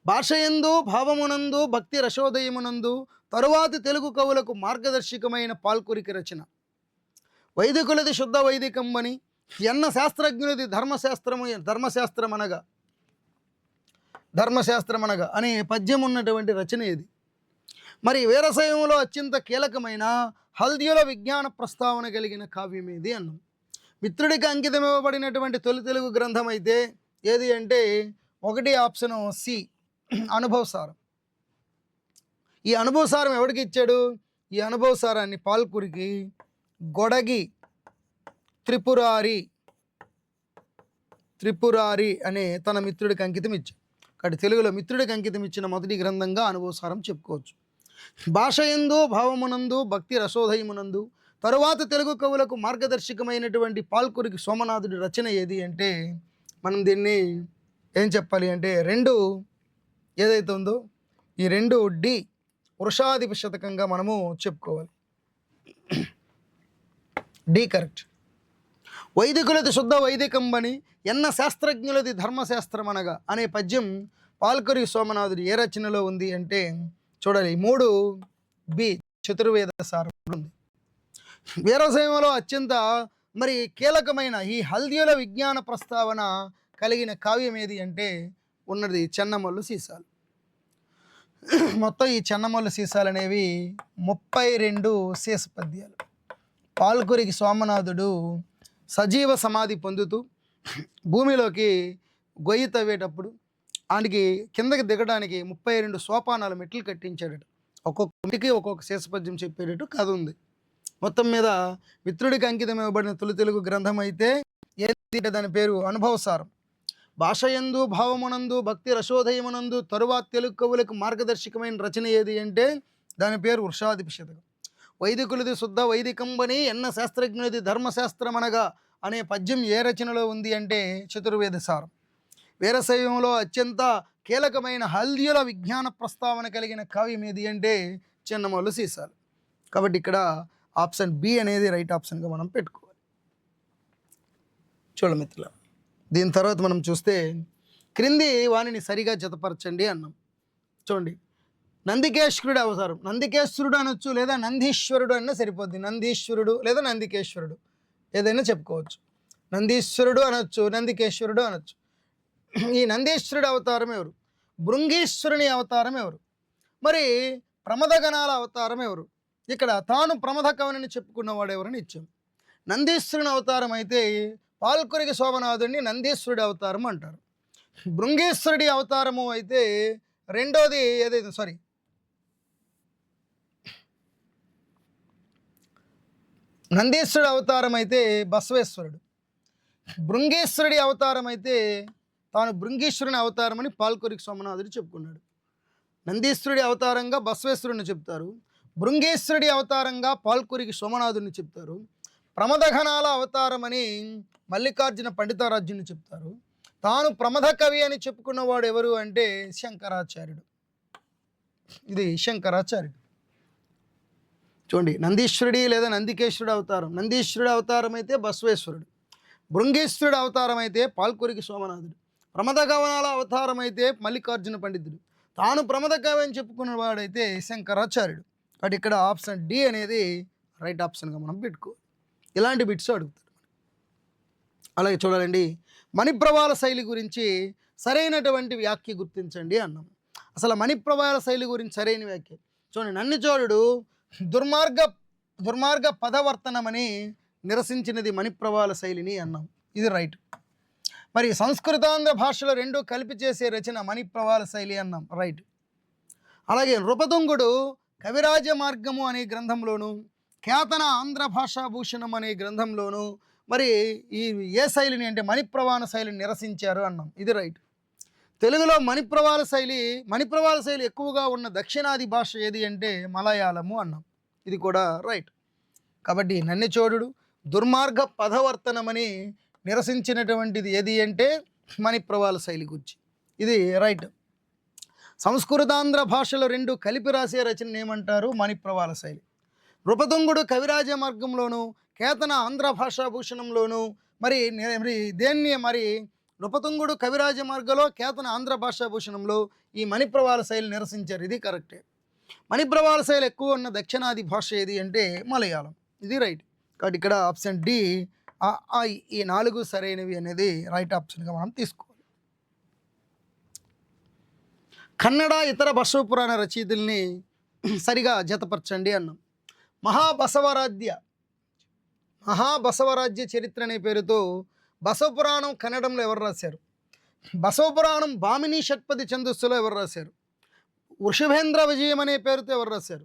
A: భాషయందు భావమునందు భక్తి రసోదయమునందు తరువాతి తెలుగు కవులకు మార్గదర్శకమైన పాల్కొరికి రచన. వైదికులది శుద్ధ వైదికంబని ఎన్న శాస్త్రజ్ఞులది ధర్మశాస్త్రమనగా అనే పద్యం ఉన్నటువంటి రచన ఇది. మరి వీరశైవంలో అత్యంత కీలకమైన హల్దీయుల విజ్ఞాన ప్రస్తావన కలిగిన కావ్యం ఏది అన్నాం. మిత్రుడికి అంకితం ఇవ్వబడినటువంటి తొలి తెలుగు గ్రంథం అయితే ఏది అంటే 1 ఆప్షన్ సి అనుభవ సారం. ఈ అనుభవ సారం ఎవరికి ఇచ్చాడు? ఈ అనుభవ సారాన్ని పాల్కొరికి గొడగి త్రిపురారి అనే తన మిత్రుడికి అంకితం ఇచ్చాడు. కాబట్టి తెలుగులో మిత్రుడికి అంకితం ఇచ్చిన మొదటి గ్రంథంగా అనుభవ సారం చెప్పుకోవచ్చు. భాషయందు భావమునందు భక్తి రసోదయమునందు తరువాత తెలుగు కవులకు మార్గదర్శకమైనటువంటి పాల్కొరికి సోమనాథుడి రచన ఏది అంటే మనం దీన్ని ఏం చెప్పాలి అంటే 2 ఏదైతే ఉందో ఈ 2D వృషాధిప శతకంగా మనము చెప్పుకోవాలి. D correct. వైదికులది శుద్ధ వైదికంబని ఎన్న శాస్త్రజ్ఞులది ధర్మశాస్త్రమనగా అనే పద్యం పాల్కొరికి సోమనాథుడి ఏ రచనలో ఉంది అంటే చూడాలి 3B చతుర్వేద సారం ఉంది. వీరశైవంలో అత్యంత మరి కీలకమైన ఈ హల్దీయుల విజ్ఞాన ప్రస్తావన కలిగిన కావ్యం ఏది అంటే ఉన్నది చెన్నమల్లు సీసాలు. మొత్తం ఈ చెన్నమల్లు సీసాలు అనేవి 32 శేష పద్యాలు. పాల్కొరికి సోమనాథుడు సజీవ సమాధి పొందుతూ భూమిలోకి గొయ్యి తవ్వేటప్పుడు ఆయనకి కిందకి దిగడానికి 32 సోపానాల మెట్లు కట్టించాడట. ఒక్కొక్క మెట్టుకి ఒక్కొక్క శేషపద్యం చెప్పేటట్టు కథ ఉంది. మొత్తం మీద మిత్రుడికి అంకితం ఇవ్వబడిన తొలి తెలుగు గ్రంథం అయితే ఏది అంటే దాని పేరు అనుభవసారం. భాషయందు భావమునందు భక్తి రసోదయమునందు తరువాత తెలుగు కవులకు మార్గదర్శకమైన రచన ఏది అంటే దాని పేరు వృషాధిప శతకం. వైదికులది శుద్ధ వైదికంబని ఎన్న శాస్త్రజ్ఞుడిది ధర్మశాస్త్రమనగా అనే పద్యం ఏ రచనలో ఉంది అంటే చతుర్వేద సారం. వీరశైవంలో అత్యంత కీలకమైన హల్దీల విజ్ఞాన ప్రస్తావన కలిగిన కావ్యం ఏది అంటే చిన్నమల్లు సీసాలు. కాబట్టి ఇక్కడ ఆప్షన్ బి అనేది రైట్ ఆప్షన్గా మనం పెట్టుకోవాలి. చూడమిత్రుల దీని తర్వాత మనం చూస్తే క్రింది వాణిని సరిగా జతపరచండి అన్నాం. చూడండి, నందికేశ్వరుడు అవతారం. నందికేశ్వరుడు అనొచ్చు లేదా నందీశ్వరుడు అన్నా సరిపోద్ది. నందీశ్వరుడు లేదా నందికేశ్వరుడు ఏదైనా చెప్పుకోవచ్చు. నందీశ్వరుడు అనొచ్చు, నందికేశ్వరుడు అనొచ్చు. ఈ నందీశ్వరుడు అవతారం ఎవరు? భృంగీశ్వరుని అవతారం ఎవరు? మరి ప్రమదగణాల అవతారం ఎవరు? ఇక్కడ తాను ప్రమద కవనని చెప్పుకున్నవాడు ఎవరని ఇచ్చాం. నందీశ్వరుని అవతారం అయితే పాల్కురికి శోభనాథుడిని నందీశ్వరుడి అవతారం అంటారు. భృంగేశ్వరుడి అవతారము అయితే రెండోది ఏదైతే నందీశ్వరుడి అవతారం అయితే బసవేశ్వరుడు. భృంగేశ్వరుడి అవతారం అయితే తాను భృంగీశ్వరుని అవతారం అని పాల్కురికి సోమనాథుడు చెప్పుకున్నాడు. నందీశ్వరుడి అవతారంగా బసవేశ్వరుని చెప్తారు. భృంగేశ్వరుడి అవతారంగా పాల్కురికి సోమనాథుడిని చెప్తారు. ప్రమదఘనాల అవతారం అని మల్లికార్జున పండితారాజ్యుని చెప్తారు. తాను ప్రమద కవి అని చెప్పుకున్నవాడు ఎవరు అంటే శంకరాచార్యుడు. ఇది శంకరాచార్యుడు. చూడండి, నందీశ్వరుడి లేదా నందికేశ్వరుడు అవతారం. నందీశ్వరుడు అవతారం అయితే బసవేశ్వరుడు. భృంగేశ్వరుడు అవతారం అయితే పాల్కురికి సోమనాథుడు. ప్రమద కవనాల అవతారం అయితే మల్లికార్జున పండితుడు. తాను ప్రమద కవి అని చెప్పుకున్నవాడైతే శంకరాచార్యుడు. కాబట్టి ఇక్కడ ఆప్షన్ డి అనేది రైట్ ఆప్షన్గా మనం పెట్టుకోవాలి. ఇలాంటి బిట్స్ అడుగుతారు. అలాగే చూడాలండి, మణిప్రవాళ శైలి గురించి సరైనటువంటి వ్యాఖ్య గుర్తించండి అన్నాం. అసలు మణిప్రవాళ శైలి గురించి సరైన వ్యాఖ్య చూడండి. నన్నిచోడుడు దుర్మార్గ పదవర్తనమని నిరసించినది మణిప్రవాళ శైలిని అన్నాం. ఇది రైట్. మరి సంస్కృతాంధ్ర భాషలో రెండు కలిపి చేసే రచన మణిప్రవాళ శైలి అన్నాం. రైట్. అలాగే నృపతుంగుడు కవిరాజ మార్గము అనే గ్రంథంలోను ఖ్యాతన ఆంధ్ర భాషాభూషణం అనే గ్రంథంలోను మరి ఈ ఏ శైలిని అంటే మణిప్రవాళ శైలిని నిరసించారు అన్నాం. ఇది రైట్. తెలుగులో మణిప్రవాళ శైలి ఎక్కువగా ఉన్న దక్షిణాది భాష ఏది అంటే మలయాళము అన్నాం. ఇది కూడా రైట్. కాబట్టి నన్నెచోడుడు దుర్మార్గ పదవర్తనమని నిరసించినటువంటిది ఏది అంటే మణిప్రవాళ శైలి గురించి. ఇది రైట్. సంస్కృతాంధ్ర భాషలో రెండు కలిపి రాసే రచన ఏమంటారు? మణిప్రవాళ శైలి. నృపతుంగుడు కవిరాజ మార్గంలోను కేతన ఆంధ్ర భాషాభూషణంలోను మరి దేన్ని మరి నృపతుంగుడు కవిరాజ మార్గంలో కేతన ఆంధ్ర భాషాభూషణంలో ఈ మణిప్రవాళ శైలి నిరసించారు. ఇది కరెక్టే. మణిప్రవాళ శైలి ఎక్కువ ఉన్న దక్షిణాది భాష ఏది అంటే మలయాళం. ఇది రైట్. కాబట్టి ఇక్కడ ఆప్షన్ డి ఈ 4 సరైనవి అనేది రైట్ ఆప్షన్గా మనం తీసుకోవాలి. కన్నడ ఇతర బసవపురాణ రచయితల్ని సరిగా జతపరచండి అన్నాం. మహాబసవరాజ్య చరిత్ర అనే పేరుతో బసవపురాణం కన్నడంలో ఎవరు రాశారు? బసవపురాణం భామిని షట్పది ఛందస్సులో ఎవరు రాశారు? వృషభేంద్ర విజయం అనే పేరుతో ఎవరు రాశారు?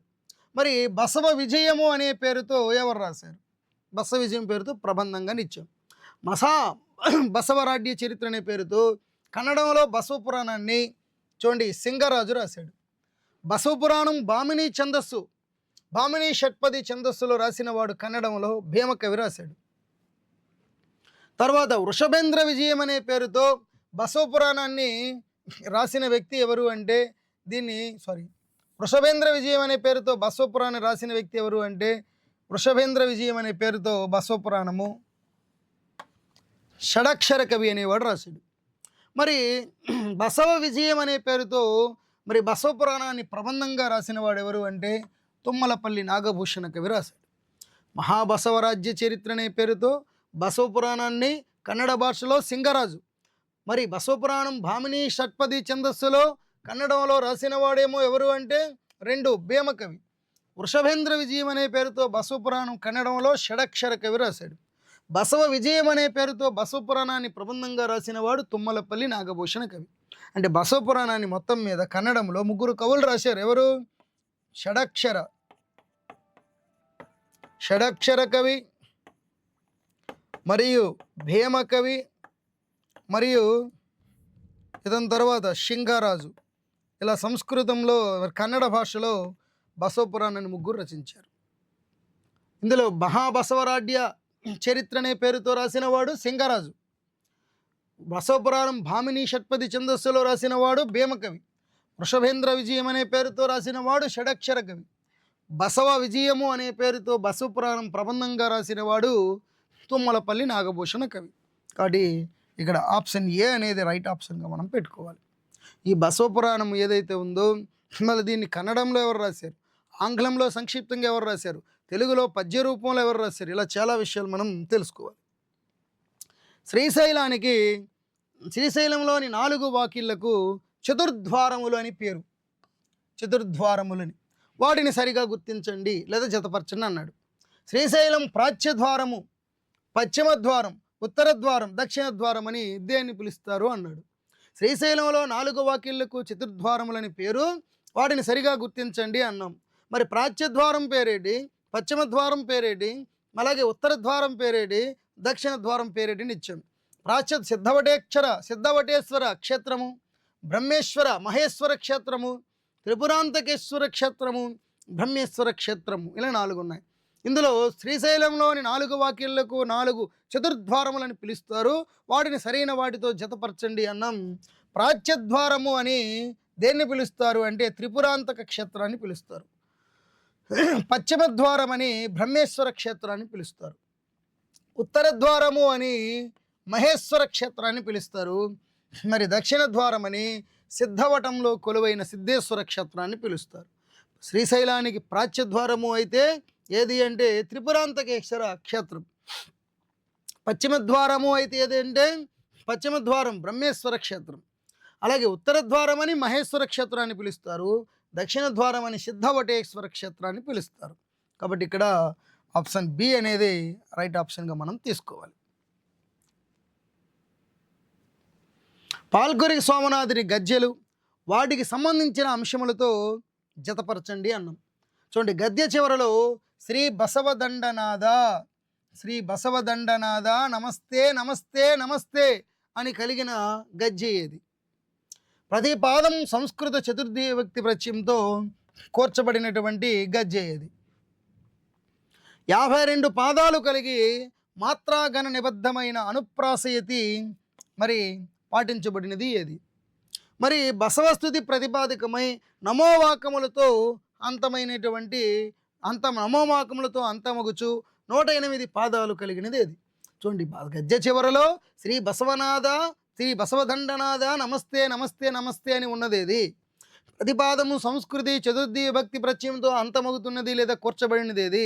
A: మరి బసవ విజయము అనే పేరుతో ఎవరు రాశారు? బసవ విజయం పేరుతో ప్రబంధంగా నిత్యం. బసవరాజ్య చరిత్ర అనే పేరుతో కన్నడంలో బసవపురాణాన్ని చూడండి సింగరాజు రాశాడు. బసవపురాణం భామిని షట్పది ఛందస్సులో రాసిన వాడు కన్నడంలో భీమకవి రాశాడు. తర్వాత వృషభేంద్ర విజయం అనే పేరుతో బసవపురాణాన్ని రాసిన వ్యక్తి ఎవరు అంటే వృషభేంద్ర విజయం అనే పేరుతో బసవపురాణం రాసిన వ్యక్తి ఎవరు అంటే వృషభేంద్ర విజయం అనే పేరుతో బసవపురాణము షడక్షర కవి అనేవాడు రాశాడు. మరి బసవ విజయం అనే పేరుతో మరి బసవపురాణాన్ని ప్రబంధంగా రాసిన వాడు ఎవరు అంటే తుమ్మలపల్లి నాగభూషణ కవి రాశాడు. మహాబసవరాజ్య చరిత్ర అనే పేరుతో బసవపురాణాన్ని కన్నడ భాషలో సింగరాజు, మరి బసవపురాణం భామిని షట్పది ఛందస్సులో కన్నడంలో రాసిన వాడేమో ఎవరు అంటే భీమకవి. వృషభేంద్ర విజయం అనే పేరుతో బసవపురాణం కన్నడంలో షడక్షర కవి రాశాడు. బసవ విజయం అనే పేరుతో బసవపురాణాన్ని ప్రబంధంగా రాసిన వాడు తుమ్మలపల్లి నాగభూషణ కవి. అంటే బసవపురాణాన్ని మొత్తం మీద కన్నడంలో 3 కవులు రాశారు. ఎవరు? షడక్షర షడక్షర కవి మరియు భీమ కవి మరియు ఇతని తర్వాత శింగారాజు. ఇలా సంస్కృతంలో కన్నడ భాషలో బసవపురాణాన్ని ముగ్గురు రచించారు. ఇందులో మహాబసవరాడ్య చరిత్ర అనే పేరుతో రాసిన వాడు సింగరాజు. బసవపురాణం భామిని షట్పది ఛందస్సులో రాసిన వాడు భీమకవి. వృషభేంద్ర విజయం అనే పేరుతో రాసిన వాడు షడక్షర కవి. బసవ విజయము అనే పేరుతో బసవపురాణం ప్రబంధంగా రాసిన వాడు తుమ్మలపల్లి నాగభూషణ కవి. కాబట్టి ఇక్కడ ఆప్షన్ ఏ అనేది రైట్ ఆప్షన్గా మనం పెట్టుకోవాలి. ఈ బసవపురాణం ఏదైతే ఉందో మళ్ళీ దీన్ని కన్నడంలో ఎవరు రాశారు, ఆంగ్లంలో సంక్షిప్తంగా ఎవరు రాశారు, తెలుగులో పద్య రూపంలో ఎవరు రాశారు, ఇలా చాలా విషయాలు మనం తెలుసుకోవాలి. శ్రీశైలంలోని 4 వాకిళ్లకు చతుర్ద్వారములు అని పేరు. చతుర్ద్వారములని వాటిని సరిగా గుర్తించండి లేదా జతపరచండి అన్నాడు. శ్రీశైలం ప్రాచ్య ద్వారము, పశ్చిమ ద్వారం, ఉత్తర ద్వారం, దక్షిణ ద్వారం అని దేన్ని పిలుస్తారు అన్నాడు. శ్రీశైలంలో 4 వాకిళ్లకు చతుర్ద్వారములని పేరు, వాటిని సరిగా గుర్తించండి అన్నాం. మరి ప్రాచ్య ద్వారం పేరేటి, పశ్చిమ ద్వారం పేరేటి, అలాగే ఉత్తర ద్వారం పేరేటి, దక్షిణ ద్వారం పేరేటిని ఇచ్చాం. ప్రాచ్య సిద్ధవటేశ్వర క్షేత్రము, బ్రహ్మేశ్వర మహేశ్వర క్షేత్రము, త్రిపురాంతకేశ్వర క్షేత్రము, బ్రహ్మేశ్వర క్షేత్రము, ఇలా 4 ఉన్నాయి. ఇందులో శ్రీశైలంలోని 4 వాకిళ్లకు 4 చతుర్ద్వారములని పిలుస్తారు, వాటిని సరైన వాటితో జతపరచండి అన్నాం. ప్రాచ్యద్వారము అని దేన్ని పిలుస్తారు అంటే త్రిపురాంతక క్షేత్రాన్ని పిలుస్తారు. పశ్చిమ ద్వారం అని బ్రహ్మేశ్వర క్షేత్రాన్ని పిలుస్తారు. ఉత్తర ద్వారము అని మహేశ్వర క్షేత్రాన్ని పిలుస్తారు. మరి దక్షిణ ద్వారం అని సిద్ధవటంలో కొలువైన సిద్ధేశ్వర క్షేత్రాన్ని పిలుస్తారు. శ్రీశైలానికి ప్రాచ్యద్వారము అయితే ఏది అంటే త్రిపురాంతకేశ్వర క్షేత్రం. పశ్చిమ ద్వారము అయితే ఏది అంటే పశ్చిమ ద్వారం బ్రహ్మేశ్వర క్షేత్రం. అలాగే ఉత్తర ద్వారం అని మహేశ్వర క్షేత్రాన్ని పిలుస్తారు, దక్షిణ ద్వారం అని సిద్ధవటేశ్వర క్షేత్రాన్ని పిలుస్తారు. కాబట్టి ఇక్కడ ఆప్షన్ బి అనేది రైట్ ఆప్షన్గా మనం తీసుకోవాలి. పాల్గొరి సోమనాథుని గద్యలు, వాటికి సంబంధించిన అంశములతో జతపరచండి అన్నాం. చూడండి, గద్య చివరలో శ్రీ బసవదండనాథ, శ్రీ బసవదండనాథ నమస్తే నమస్తే నమస్తే అని కలిగిన గద్య ఏది? ప్రతి పాదం సంస్కృత చతుర్థి విభక్తి ప్రత్యయంతో కూర్చబడినటువంటి గద్య ఏది? 52 పాదాలు కలిగి మాత్రాగణ నిబద్ధమైన అనుప్రాసయతి మరి పాటించబడినది ఏది? మరి బసవస్థుతి ప్రతిపాదకమై నమోవాకములతో అంతమైనటువంటి నమోవాకములతో అంతమగుచు 108 పాదాలు కలిగినది ఏది? చూడండి, గద్య చివరలో శ్రీ బసవనాథ, శ్రీ బసవదండనాథ నమస్తే నమస్తే నమస్తే అని ఉన్నదేది? ప్రతిపాదము సంస్కృతి చతుర్థి విభక్తి ప్రత్యయంతో అంతమగుతున్నది లేదా కూర్చబడినది ఏది?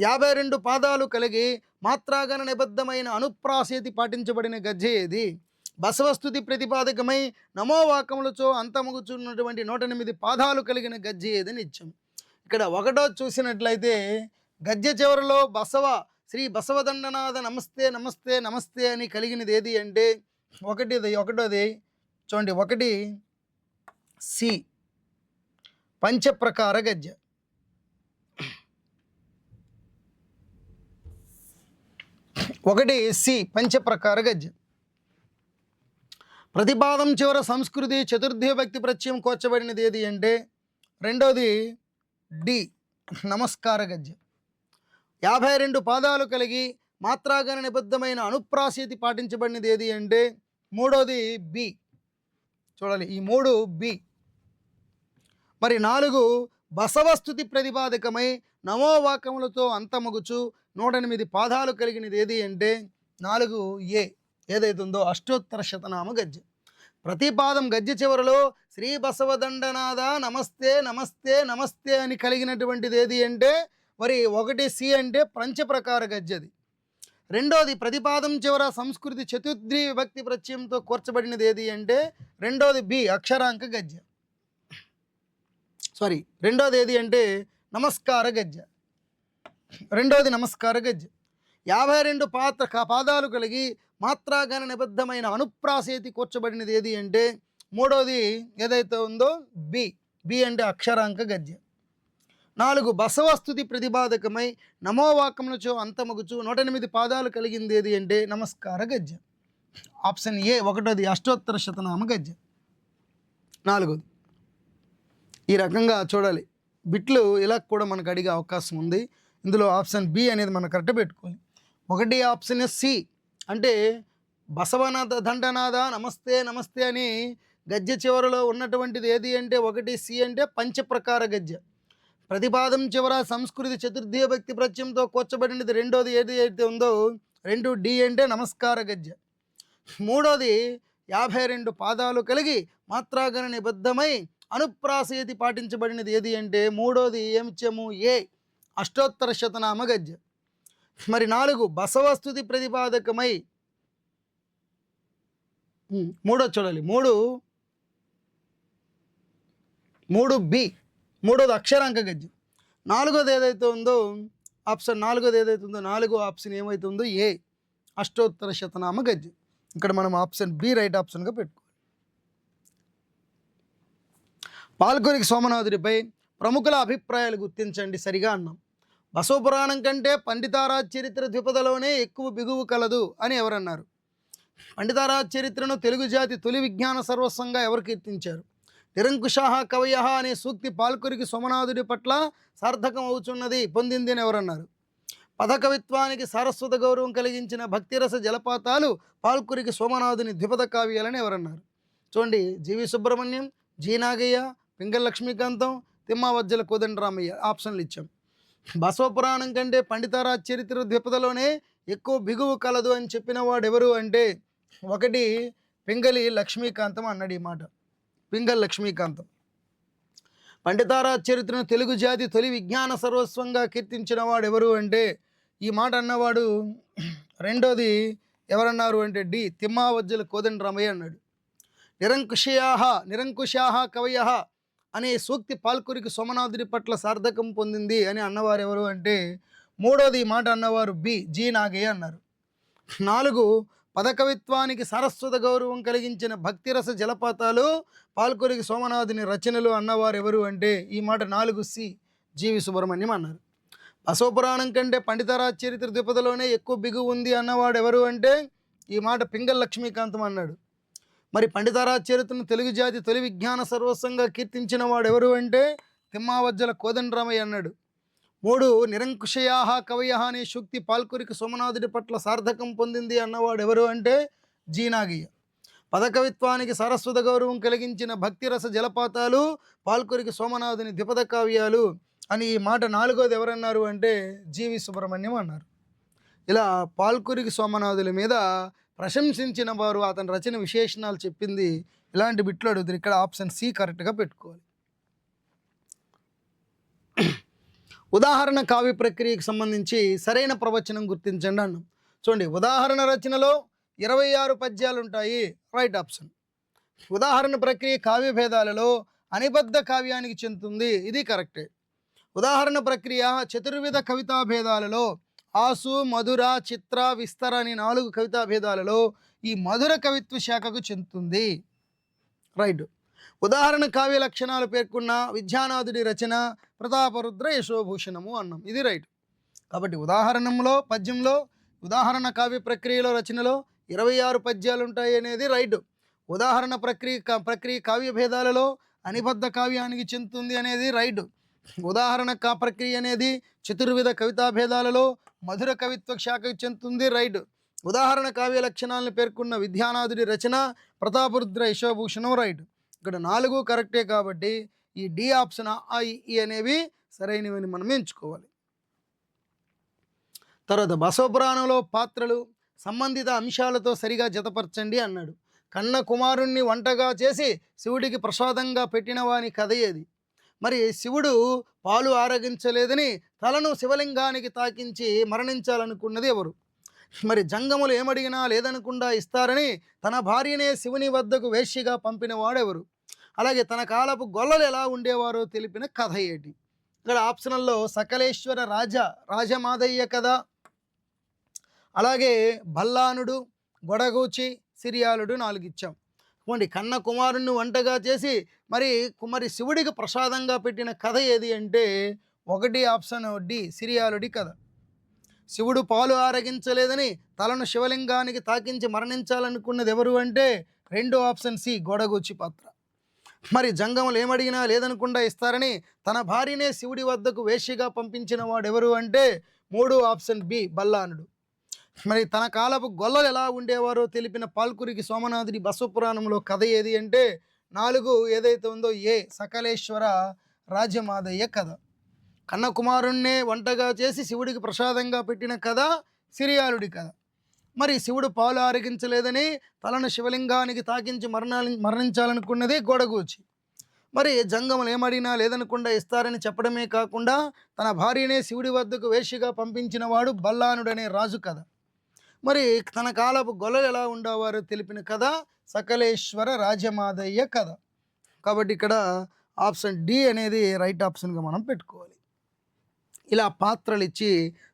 A: 52 పాదాలు కలిగి మాత్రాగణ నిబద్ధమైన అనుప్రాసేతి పాటించబడిన గద్య ఏది? బసవస్థుతి ప్రతిపాదకమై నమోవాకములతో అంతమగుచున్నటువంటి 108 పాదాలు కలిగిన గద్య ఏదని ఇచ్చాం. ఇక్కడ 1వ చూసినట్లయితే గద్య చివరిలో శ్రీ బసవదండనాథ నమస్తే నమస్తే నమస్తే అని కలిగినది ఏది అంటే ఒకటోది చూడండి, 1 సి పంచప్రకార గద్య. 1 సి పంచప్రకార గద్య. ప్రతిపాదం చివర సంస్కృతి చతుర్థి విభక్తి ప్రత్యయం కూర్చబడినది ఏది అంటే 2ది డి నమస్కార గద్య. 52 పాదాలు కలిగి మాత్రాగణ నిబద్ధమైన అనుప్రాసేతి పాటించబడినది ఏది అంటే 3ది బి. చూడాలి, ఈ 3 బి. మరి 4 బసవస్థుతి ప్రతిపాదకమై నమోవాకములతో అంతమగుచు 108 పాదాలు కలిగినది ఏది అంటే 4 ఏ ఏదైతే ఉందో అష్టోత్తర శతనామ గద్య. ప్రతిపాదం గద్య చివరలో శ్రీ బసవదండనాథ నమస్తే నమస్తే నమస్తే అని కలిగినటువంటిది ఏది అంటే మరి 1 సి అంటే పంచప్రకార గద్యది. 2ది ప్రతిపాదం చివర సంస్కృతి చతుర్థి విభక్తి ప్రత్యయంతో కూర్చబడినది ఏది అంటే 2ది బి అక్షరాంక గద్య. 2ది ఏది అంటే నమస్కార గద్య. 2ది నమస్కార గద్య. 52 పాదాలు కలిగి మాత్రాగణ నిబద్ధమైన అనుప్రాసేతి కూర్చబడినది ఏది అంటే 3వది ఏదైతే ఉందో బి అంటే అక్షరాంక గద్య. 4 బసవస్తుతి ప్రతిపాదకమై నమోవాకములచో అంతమగుచు 108 పాదాలు కలిగింది ఏది అంటే నమస్కార గద్య. ఆప్షన్ ఏ ఒకటోది అష్టోత్తర శతనామ గద్య. 4ది ఈ రకంగా చూడాలి. బిట్లు ఇలా కూడా మనకు అడిగే అవకాశం ఉంది. ఇందులో ఆప్షన్ బి అనేది మనం కరెక్ట్ పెట్టుకోవాలి. 1 ఆప్షన్ సి అంటే బసవనాథ దండనాథ నమస్తే నమస్తే అని గద్య చివరలో ఉన్నటువంటిది ఏది అంటే 1 సి అంటే పంచప్రకార గద్య. ప్రతిపాదం చివర సంస్కృతి చతుర్థీయ భక్తి ప్రత్యయంతో కూర్చబడినది 2ది ఏది అయితే ఉందో 2 డి అంటే నమస్కార గద్య. 3ది 52 పాదాలు కలిగి మాత్రాగణ నిబద్ధమై అనుప్రాసయతి పాటించబడినది ఏది అంటే 3ది ఏమిచ్చాము ఏ అష్టోత్తర శతనామ గద్య. మరి 4 బసవస్తుతి ప్రతిపాదకమై 3 చూడాలి 3 బి 3ది అక్షరాంక గద్యం. 4ది ఏదైతే ఉందో ఆప్షన్ 4ది ఏదైతే ఉందో 4 ఆప్షన్ ఏమైతే ఉందో ఏ అష్టోత్తర శతనామ గద్యం. ఇక్కడ మనం ఆప్షన్ బి రైట్ ఆప్షన్గా పెట్టుకోవాలి. పాల్కొరికి సోమనాథుడిపై ప్రముఖుల అభిప్రాయాలు గుర్తించండి సరిగా అన్నాం. బసవపురాణం కంటే పండితారాజ్ చరిత్ర ద్విపదలోనే ఎక్కువ బిగువు కలదు అని ఎవరన్నారు? పండితారాజ్ చరిత్రను తెలుగు జాతి తొలి విజ్ఞాన సర్వస్వంగా ఎవరు కీర్తించారు? నిరంకుశః కవయః అనే సూక్తి పాల్కొరికి సోమనాథుడి పట్ల సార్థకం అవుతున్నది పొందింది అని ఎవరన్నారు? పదకవిత్వానికి సారస్వత గౌరవం కలిగించిన భక్తిరస జలపాతాలు పాల్కొరికి సోమనాథుని ద్విపద కావ్యాలని ఎవరన్నారు? చూడండి, జీవి సుబ్రహ్మణ్యం, జీ నాగయ్య, పింగళ లక్ష్మీకాంతం, తిమ్మావజ్జల కోదండరామయ్య ఆప్షన్లు ఇచ్చాం. బసవపురాణం కంటే పండితారాజ్ చరిత్ర ద్విపదలోనే ఎక్కువ బిగువు కలదు అని చెప్పిన వాడు ఎవరు అంటే 1 పింగళి లక్ష్మీకాంతం అన్నాడు ఈ మాట. పింగళ లక్ష్మీకాంతం. పండితారాజ్ చరిత్రను తెలుగు జాతి తొలి విజ్ఞాన సర్వస్వంగా కీర్తించిన వాడు ఎవరు అంటే ఈ మాట అన్నవాడు 2ది ఎవరన్నారు అంటే డి తిమ్మావజ్జల కోదండరామయ్య అన్నాడు. నిరంకుశాః కవయః అనే సూక్తి పాల్కొరికి సోమనాథుడి పట్ల సార్థకం పొందింది అని అన్నవారు ఎవరు అంటే 3వది మాట అన్నవారు బి జీ నాగయ్య అన్నారు. 4 పదకవిత్వానికి సారస్వత గౌరవం కలిగించిన భక్తిరస జలపాతాలు పాల్కొరికి సోమనాథుని రచనలు అన్నవారు ఎవరు అంటే ఈ మాట 4 సి జీవి సుబ్రహ్మణ్యం అన్నారు. బసవపురాణం కంటే పండితారాజ్ చరిత్ర ద్విపదలోనే ఎక్కువ బిగువు ఉంది అన్నవాడు ఎవరు అంటే ఈ మాట పింగళ లక్ష్మీకాంతం అన్నాడు. మరి పండితారాజ్ చరిత్రను తెలుగు జాతి తొలి విజ్ఞాన సర్వస్వంగా కీర్తించిన వాడు ఎవరు అంటే తిమ్మావజ్జల కోదండరామయ్య అన్నాడు. 3 నిరంకుశయాః కవయః అనే సూక్తి పాల్కొరికి సోమనాథుడి పట్ల సార్థకం పొందింది అన్నవాడు ఎవరు అంటే జీ నాగయ్య. పదకవిత్వానికి సారస్వత గౌరవం కలిగించిన భక్తిరస జలపాతాలు పాల్కొరికి సోమనాథుని ద్విపద కావ్యాలు అని ఈ మాట 4వది ఎవరన్నారు అంటే జీవి సుబ్రహ్మణ్యం అన్నారు. ఇలా పాల్కొరికి సోమనాథుల మీద ప్రశంసించిన వారు అతని రచన విశేషణాలు చెప్పింది ఇలాంటి బిట్లు అడుగుతారు. ఇక్కడ ఆప్షన్ సి కరెక్ట్గా పెట్టుకోవాలి. ఉదాహరణ కావ్య ప్రక్రియకు సంబంధించి సరైన ప్రవచనం గుర్తించండి అన్నాం. చూడండి, ఉదాహరణ రచనలో 26 పద్యాలు ఉంటాయి, రైట్ ఆప్షన్. ఉదాహరణ ప్రక్రియ కావ్య భేదాలలో అనిబద్ధ కావ్యానికి చెందుతుంది, ఇది కరెక్టే. ఉదాహరణ ప్రక్రియ చతుర్విధ కవితా భేదాలలో ఆసు, మధుర, చిత్ర, విస్తర అని 4 కవితా భేదాలలో ఈ మధుర కవిత్వ శాఖకు చెందుతుంది, రైట్. ఉదాహరణ కావ్య లక్షణాలు పేర్కొన్న విద్యానాథుడి రచన ప్రతాపరుద్ర యశోభూషణము అన్నాం, ఇది రైట్. కాబట్టి ఉదాహరణంలో పద్యంలో ఉదాహరణ కావ్య ప్రక్రియలో రచనలో 26 పద్యాలు ఉంటాయి అనేది రైట్. ఉదాహరణ ప్రక్రియ కావ్య భేదాలలో అనిబద్ధ కావ్యానికి చెందుతుంది అనేది రైట్. ఉదాహరణ ప్రక్రియ అనేది చతుర్విధ కవితా భేదాలలో మధుర కవిత్వ శాఖకు చెందుతుంది, రైట్. ఉదాహరణ కావ్య లక్షణాలను పేర్కొన్న విద్యానాథుడి రచన ప్రతాపరుద్ర యశోభూషణం, రైట్. ఇక్కడ 4 కరెక్టే కాబట్టి ఈ డి ఆప్షన్ ఈ అనేవి సరైనవని మనం ఎంచుకోవాలి. తర్వాత బసవపురాణంలో పాత్రలు సంబంధిత అంశాలతో సరిగా జతపరచండి అన్నాడు. కన్న కుమారుణ్ణి వంటగా చేసి శివుడికి ప్రసాదంగా పెట్టిన వాని కథ ఏది? మరి శివుడు పాలు ఆరగించలేదని తలను శివలింగానికి తాకించి మరణించాలనుకున్నది ఎవరు? మరి జంగములు ఏమడిగినా లేదనకుండా ఇస్తారని తన భార్యనే శివుని వద్దకు వేశ్యగా పంపిన వాడెవరు? అలాగే తన కాలపు గొల్లలు ఎలా ఉండేవారో తెలిపిన కథ ఏంటి? ఇక్కడ ఆప్షనల్లో సకలేశ్వర రాజమాదయ్య కథ, అలాగే బల్లానుడు, గొడగూచి, సిరియాలుడు 4 ఇచ్చాం. ఇవ్వండి, కన్న కుమారుణ్ణి వంటగా చేసి మరి శివుడికి ప్రసాదంగా పెట్టిన కథ ఏది అంటే ఒకటి ఆప్షన్ డి సిరియాలుడి కథ. శివుడు పాలు ఆరగించలేదని తలను శివలింగానికి తాకించి మరణించాలనుకున్నది ఎవరు అంటే 2 ఆప్షన్ సి గోడగూచి పాత్ర. మరి జంగములు ఏమడిగినా లేదనకుండా ఇస్తారని తన భార్యనే శివుడి వద్దకు వేశ్యగా పంపించిన వాడు ఎవరు అంటే 3 ఆప్షన్ బి బల్లానుడు. మరి తన కాలపు గొల్లలు ఎలా ఉండేవారో తెలిపిన పాల్కురికి సోమనాథుడి బసవపురాణంలో కథ ఏది అంటే 4 ఏదైతే ఉందో ఏ సకలేశ్వర రాజమాదయ్య కథ. కన్న కుమారుణ్ణే వంటగా చేసి శివుడికి ప్రసాదంగా పెట్టిన కథ సిరియాలుడి కథ. మరి శివుడు పాలు ఆరగించలేదని తలను శివలింగానికి తాకించి మరణించాలనుకున్నది గోడగూచి. మరి జంగములు ఏమడిగినా లేదనకుండా ఇస్తారని చెప్పడమే కాకుండా తన భార్యనే శివుడి వద్దకు వేశ్యగా పంపించిన వాడు బల్లానుడనే రాజు కథ. మరి తన కాలపు గొల్లలు ఎలా ఉండేవారో తెలిపిన కథ సకలేశ్వర రాజమాదయ్య కథ. కాబట్టి ఇక్కడ ఆప్షన్ డి అనేది రైట్ ఆప్షన్గా మనం పెట్టుకోవాలి. ఇలా పాత్రలు ఇచ్చి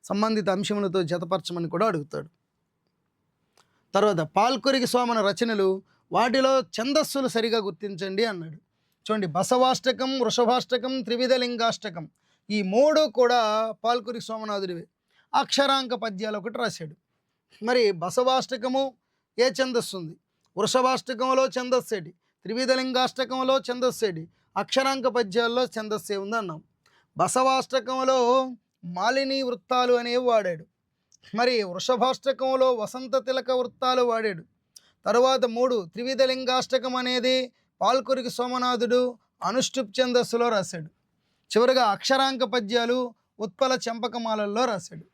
A: సంబంధిత అంశములతో జతపరచమని కూడా అడుగుతాడు. తర్వాత పాల్కురికి సోమన రచనలు, వాటిలో ఛందస్సులు సరిగా గుర్తించండి అన్నాడు. చూడండి, బసవాష్టకం, వృషభాష్టకం, త్రివిధ లింగాష్టకం ఈ 3 కూడా పాల్కురికి సోమనాథుడివే. అక్షరాంక పద్యాలు ఒకటి రాశాడు. మరి బసవాష్టకము ఏ ఛందస్సు ఉంది, వృషభాష్టకంలో ఛందస్సేటి, త్రివిధ లింగాష్టకంలో ఛందస్సేటి, అక్షరాంక పద్యాల్లో ఛందస్సే ఉంది అన్నాం. బసవాష్టకంలో మాలిని వృత్తాలు అనేవి వాడాడు. మరి వృషభాష్టకంలో వసంత తిలక వృత్తాలు వాడాడు. తరువాత 3 త్రివిధ లింగాష్టకం అనేది పాల్కురికి సోమనాథుడు అనుష్టుప్ ఛందస్సులో రాశాడు. చివరిగా అక్షరాంక పద్యాలు ఉత్పల చంపకమాలల్లో రాశాడు.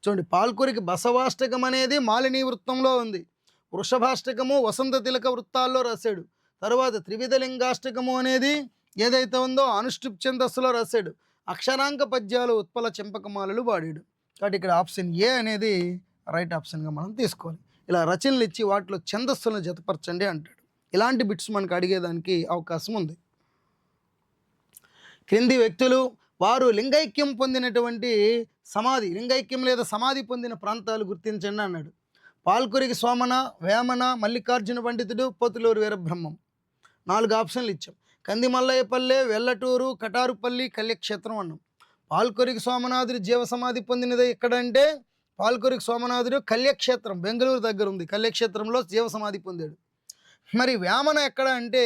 A: చూడండి, పాల్కురికి బసవాష్టకం అనేది మాలిని వృత్తంలో ఉంది, వృషభాష్టకము వసంత తిలక వృత్తాల్లో రాశాడు. తరువాత త్రివిధ లింగాష్టకము అనేది ఏదైతే ఉందో అనుష్టుప్ ఛందస్సులో రాశాడు. అక్షరాంక పద్యాలు ఉత్పల చంపకమాలలు వాడాడు. కాబట్టి ఇక్కడ ఆప్షన్ ఏ అనేది రైట్ ఆప్షన్గా మనం తీసుకోవాలి. ఇలా రచనలు ఇచ్చి వాటిలో ఛందస్సులను జతపరచండి అంటాడు. ఇలాంటి బిట్స్ మనకు అడిగేదానికి అవకాశం ఉంది. క్రింది వ్యక్తులు వారు లింగైక్యం పొందినటువంటి సమాధి, లింగైక్యం లేదా సమాధి పొందిన ప్రాంతాలు గుర్తించండి అన్నాడు. పాల్కురికి సోమన, వేమన, మల్లికార్జున పండితుడు, పోతులూరు వీరబ్రహ్మం. 4 ఆప్షన్లు ఇచ్చాం. కందిమల్లయ్యపల్లె, వెల్లటూరు, కటారుపల్లి, కళ్యక్షేత్రం అన్నాం. పాల్కురికి సోమనాథుడు జీవ సమాధి పొందినది ఎక్కడంటే పాల్కురికి సోమనాథుడు కళ్యక్షేత్రం బెంగళూరు దగ్గర ఉంది, కళ్యక్షేత్రంలో జీవ సమాధి పొందాడు. మరి వేమన ఎక్కడ అంటే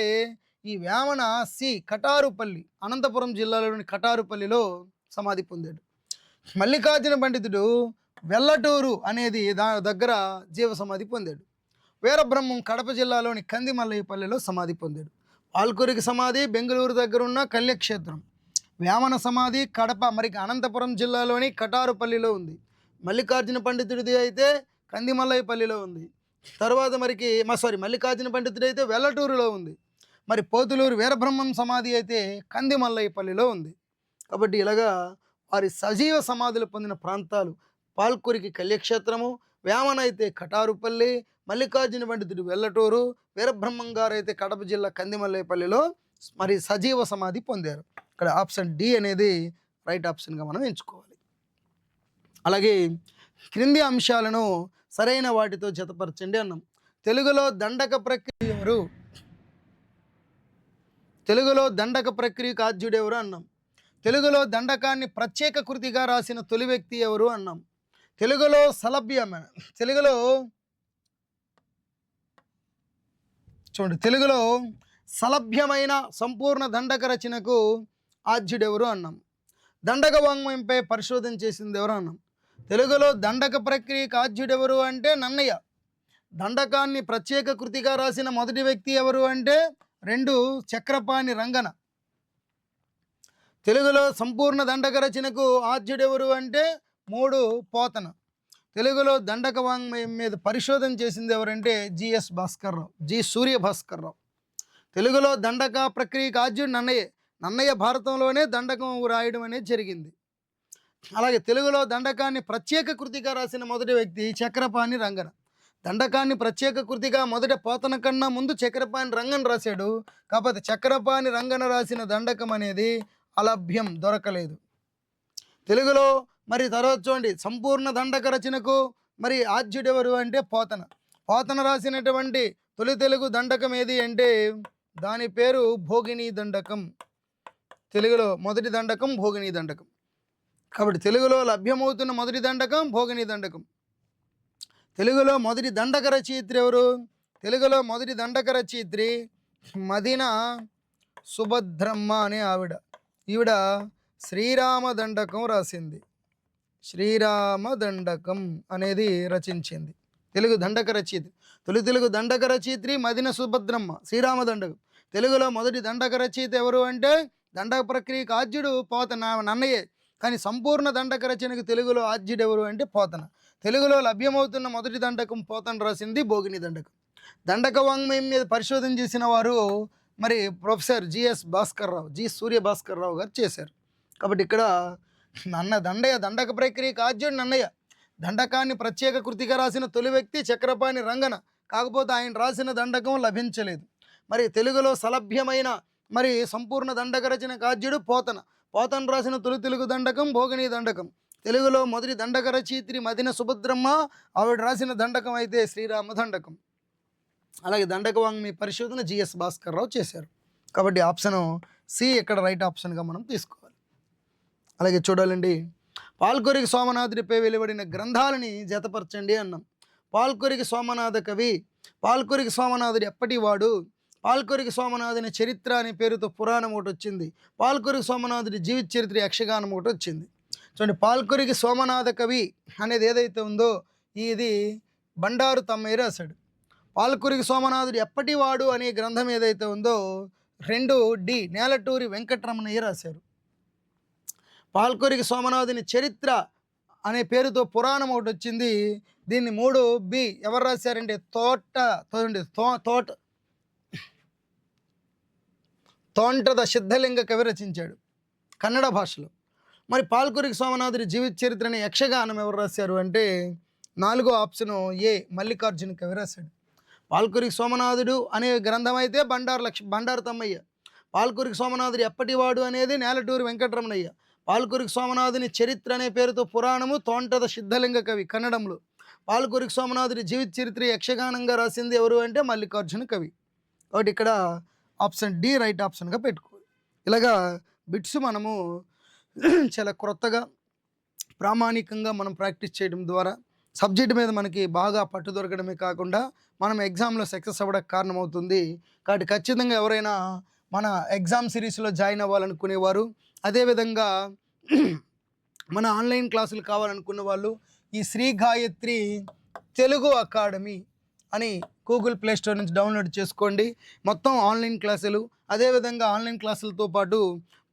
A: ఈ వేమన సి కటారుపల్లి, అనంతపురం జిల్లాలోని కటారుపల్లిలో సమాధి పొందాడు. మల్లికార్జున పండితుడు వెల్లటూరు అనేది దగ్గర జీవ సమాధి పొందాడు. వీరబ్రహ్మం కడప జిల్లాలోని కందిమల్లయ్యపల్లిలో సమాధి పొందాడు. పాల్కురికి సమాధి బెంగళూరు దగ్గర ఉన్న కళ్యక్షేత్రం. వేమన సమాధి కడప మరి అనంతపురం జిల్లాలోని కటారుపల్లిలో ఉంది. మల్లికార్జున పండితుడిది అయితే కందిమల్లయ్యపల్లిలో ఉంది. తర్వాత మల్లికార్జున పండితుడు అయితే వెల్లటూరులో ఉంది. మరి పోతులూరు వీరబ్రహ్మం సమాధి అయితే కందిమల్లయ్యపల్లిలో ఉంది. కాబట్టి ఇలాగా వారి సజీవ సమాధులు పొందిన ప్రాంతాలు పాల్కురికి కళ్యక్షేత్రము, వేమన అయితే కటారుపల్లి, మల్లికార్జున పండితుడు వెల్లటూరు, వీరబ్రహ్మం గారు అయితే కడప జిల్లా కందిమల్లయ్యపల్లిలో మరి సజీవ సమాధి పొందారు. ఇక్కడ ఆప్షన్ డి అనేది రైట్ ఆప్షన్గా మనం ఎంచుకోవాలి. అలాగే క్రింది అంశాలను సరైన వాటితో జతపరచండి అన్నాం. తెలుగులో దండక ప్రక్రియ ఎవరు, తెలుగులో దండక ప్రక్రియకు ఆద్యుడు ఎవరు అన్నాం. తెలుగులో దండకాన్ని ప్రత్యేక కృతిగా రాసిన తొలి వ్యక్తి ఎవరు అన్నాం. తెలుగులో తెలుగులో సలభ్యమైన సంపూర్ణ దండక రచనకు ఆద్యుడెవరు అన్నాం. దండక వాంగ్మయంపై పరిశోధన చేసింది ఎవరు అన్నాం. తెలుగులో దండక ప్రక్రియకు ఆద్యుడెవరు అంటే నన్నయ్య. దండకాన్ని ప్రత్యేక కృతిగా రాసిన మొదటి వ్యక్తి ఎవరు అంటే 2 చక్రపాణి రంగన. తెలుగులో సంపూర్ణ దండక రచనకు ఆద్యుడెవరు అంటే 3 పోతన. తెలుగులో దండక వాంగ్మయం మీద పరిశోధన చేసింది ఎవరంటే జి సూర్య భాస్కర్రావు. తెలుగులో దండక ప్రక్రియకు ఆద్యుడు నన్నయ్య భారతంలోనే దండకం రాయడం అనేది జరిగింది. అలాగే తెలుగులో దండకాన్ని ప్రత్యేక కృతిగా రాసిన మొదటి వ్యక్తి చక్రపాణి రంగన. దండకాన్ని ప్రత్యేక కృతిగా మొదట పోతన కన్నా ముందు చక్రపాణి రంగన రాశాడు. కాకపోతే చక్రపాణి రంగన రాసిన దండకం అనేది అలభ్యం, దొరకలేదు. తెలుగులో మరి తర్వాత చూడండి, సంపూర్ణ దండక రచనకు మరి ఆద్యుడెవరు అంటే పోతన రాసినటువంటి తొలి తెలుగు దండకం ఏది అంటే దాని పేరు భోగిని దండకం. తెలుగులో మొదటి దండకం భోగిని దండకం. కాబట్టి తెలుగులో లభ్యమవుతున్న మొదటి దండకం భోగిని దండకం. తెలుగులో మొదటి దండక రచయిత్రి ఎవరు? తెలుగులో మొదటి దండక రచయిత్రి మదిన సుభద్రమ్మ అనే ఆవిడ. ఈవిడ శ్రీరామ దండకం రాసింది. శ్రీరామ దండకం అనేది రచించింది. తెలుగు దండక రచయిత్రి, తొలి తెలుగు దండక రచయిత్రి మదిన సుభద్రమ్మ. శ్రీరామ దండకం. తెలుగులో మొదటి దండక రచయిత ఎవరు అంటే దండక ప్రక్రియకు ఆద్యుడు పోతన నన్నయ్యే. కానీ సంపూర్ణ దండక రచనకు తెలుగులో ఆద్యుడు ఎవరు అంటే పోతన. తెలుగులో లభ్యమవుతున్న మొదటి దండకం పోతన రాసింది భోగిని దండకం. దండక వాంగ్మయం మీద పరిశోధన చేసిన వారు మరి professor GS Bhaskar Rao, G సూర్య భాస్కర్ రావు గారు చేశారు. కాబట్టి ఇక్కడ దండక ప్రక్రియకు ఆద్యుడు నన్నయ్య. దండకాన్ని ప్రత్యేక కృతిగా రాసిన తొలి వ్యక్తి చక్రపాణి రంగన. కాకపోతే ఆయన రాసిన దండకం లభించలేదు. మరి తెలుగులో సలభ్యమైన మరి సంపూర్ణ దండక రచన కాద్యుడు పోతన. పోతన రాసిన తొలి తెలుగు దండకం భోగిని దండకం. తెలుగులో మొదటి దండక రచయిత్రి మదిన సుభద్రమ్మ. ఆవిడ రాసిన దండకం అయితే శ్రీరామ దండకం. అలాగే దండక వాంగ్మయ పరిశోధన జిఎస్ భాస్కర్ రావు చేశారు. కాబట్టి ఆప్షన్ సి ఇక్కడ రైట్ ఆప్షన్గా మనం తీసుకోవాలి. అలాగే చూడాలండి, పాల్కొరికి సోమనాథుడిపై వెలువడిన గ్రంథాలని జతపరచండి అన్నాం. పాల్కొరికి సోమనాథ కవి. పాల్కొరికి సోమనాథుడు ఎప్పటివాడు? పాల్కొరికి సోమనాథుని చరిత్ర అనే పేరుతో పురాణం ఒకటి వచ్చింది. పాల్కొరికి సోమనాథుడి జీవిత చరిత్ర యక్షగానం ఒకటి వచ్చింది. చూడండి, పాల్కొరికి సోమనాథ కవి అనేది ఏదైతే ఉందో ఇది బండారు తమ్మయ్య రాశాడు. పాల్కొరికి సోమనాథుడు ఎప్పటివాడు అనే గ్రంథం ఏదైతే ఉందో 2D నేలటూరి వెంకటరమణయ్య రాశారు. పాల్కొరికి సోమనాథుని చరిత్ర అనే పేరుతో పురాణం ఒకటి వచ్చింది. దీన్ని 3B ఎవరు రాశారంటే తోంటద సిద్ధలింగ కవి రచించాడు కన్నడ భాషలో. మరి పాల్కొరికి సోమనాథుడి జీవిత చరిత్రని యక్షగానం ఎవరు రాశారు అంటే 4వ ఆప్షను ఏ మల్లికార్జున కవి రాశాడు. పాల్కొరికి సోమనాథుడు అనే గ్రంథం అయితే బండారు తమ్మయ్య. పాల్కొరికి సోమనాథుడు ఎప్పటివాడు అనేది నేలటూరి వెంకటరమణయ్య. పాల్కొరికి సోమనాథుని చరిత్ర అనే పేరుతో పురాణము తోంటద సిద్ధలింగ కవి కన్నడంలో. పాల్కొరికి సోమనాథుడి జీవిత చరిత్ర యక్షగానంగా రాసింది ఎవరు అంటే మల్లికార్జున కవి. కాబట్టి ఇక్కడ ఆప్షన్ డి రైట్ ఆప్షన్గా పెట్టుకోవాలి. ఇలాగా బిట్స్ మనము చాలా క్రొత్తగా ప్రామాణికంగా మనం ప్రాక్టీస్ చేయడం ద్వారా సబ్జెక్ట్ మీద మనకి బాగా పట్టు దొరకడమే కాకుండా మనం ఎగ్జామ్లో సక్సెస్ అవ్వడానికి కారణమవుతుంది. కాబట్టి ఖచ్చితంగా ఎవరైనా మన ఎగ్జామ్ సిరీస్లో జాయిన్ అవ్వాలనుకునేవారు, అదేవిధంగా మన ఆన్లైన్ క్లాసులు కావాలనుకున్న వాళ్ళు ఈ శ్రీ గాయత్రి తెలుగు అకాడమీ అని గూగుల్ ప్లే స్టోర్ నుంచి డౌన్లోడ్ చేసుకోండి. మొత్తం ఆన్లైన్ క్లాసులు, అదేవిధంగా ఆన్లైన్ క్లాసులతో పాటు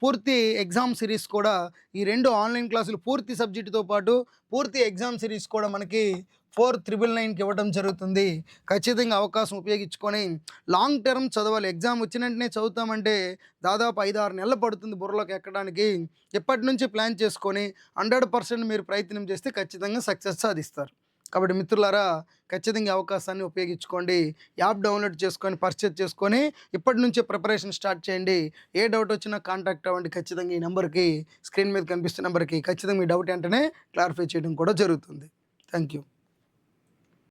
A: పూర్తి ఎగ్జామ్ సిరీస్ కూడా, ఈ 2 ఆన్లైన్ క్లాసులు పూర్తి సబ్జెక్టుతో పాటు పూర్తి ఎగ్జామ్ సిరీస్ కూడా మనకి 4999కి ఇవ్వడం జరుగుతుంది. ఖచ్చితంగా అవకాశం ఉపయోగించుకొని లాంగ్ టర్మ్ చదవాలి. ఎగ్జామ్ వచ్చిన వెంటనే చదువుతామంటే దాదాపు 5-6 నెలలు పడుతుంది బుర్రలోకి ఎక్కడానికి. ఎప్పటి నుంచి ప్లాన్ చేసుకొని 100% మీరు ప్రయత్నం చేస్తే ఖచ్చితంగా సక్సెస్ సాధిస్తారు. కాబట్టి మిత్రులారా, ఖచ్చితంగా అవకాశాన్ని ఉపయోగించుకోండి. యాప్ డౌన్లోడ్ చేసుకొని పర్చేజ్ చేసుకొని ఇప్పటి నుంచే ప్రిపరేషన్ స్టార్ట్ చేయండి. ఏ డౌట్ వచ్చినా కాంటాక్ట్ అవ్వండి. ఖచ్చితంగా ఈ నెంబర్కి, స్క్రీన్ మీద కనిపిస్తున్న నెంబర్కి ఖచ్చితంగా మీ డౌట్ వెంటనే క్లారిఫై చేయడం కూడా జరుగుతుంది. Thank you.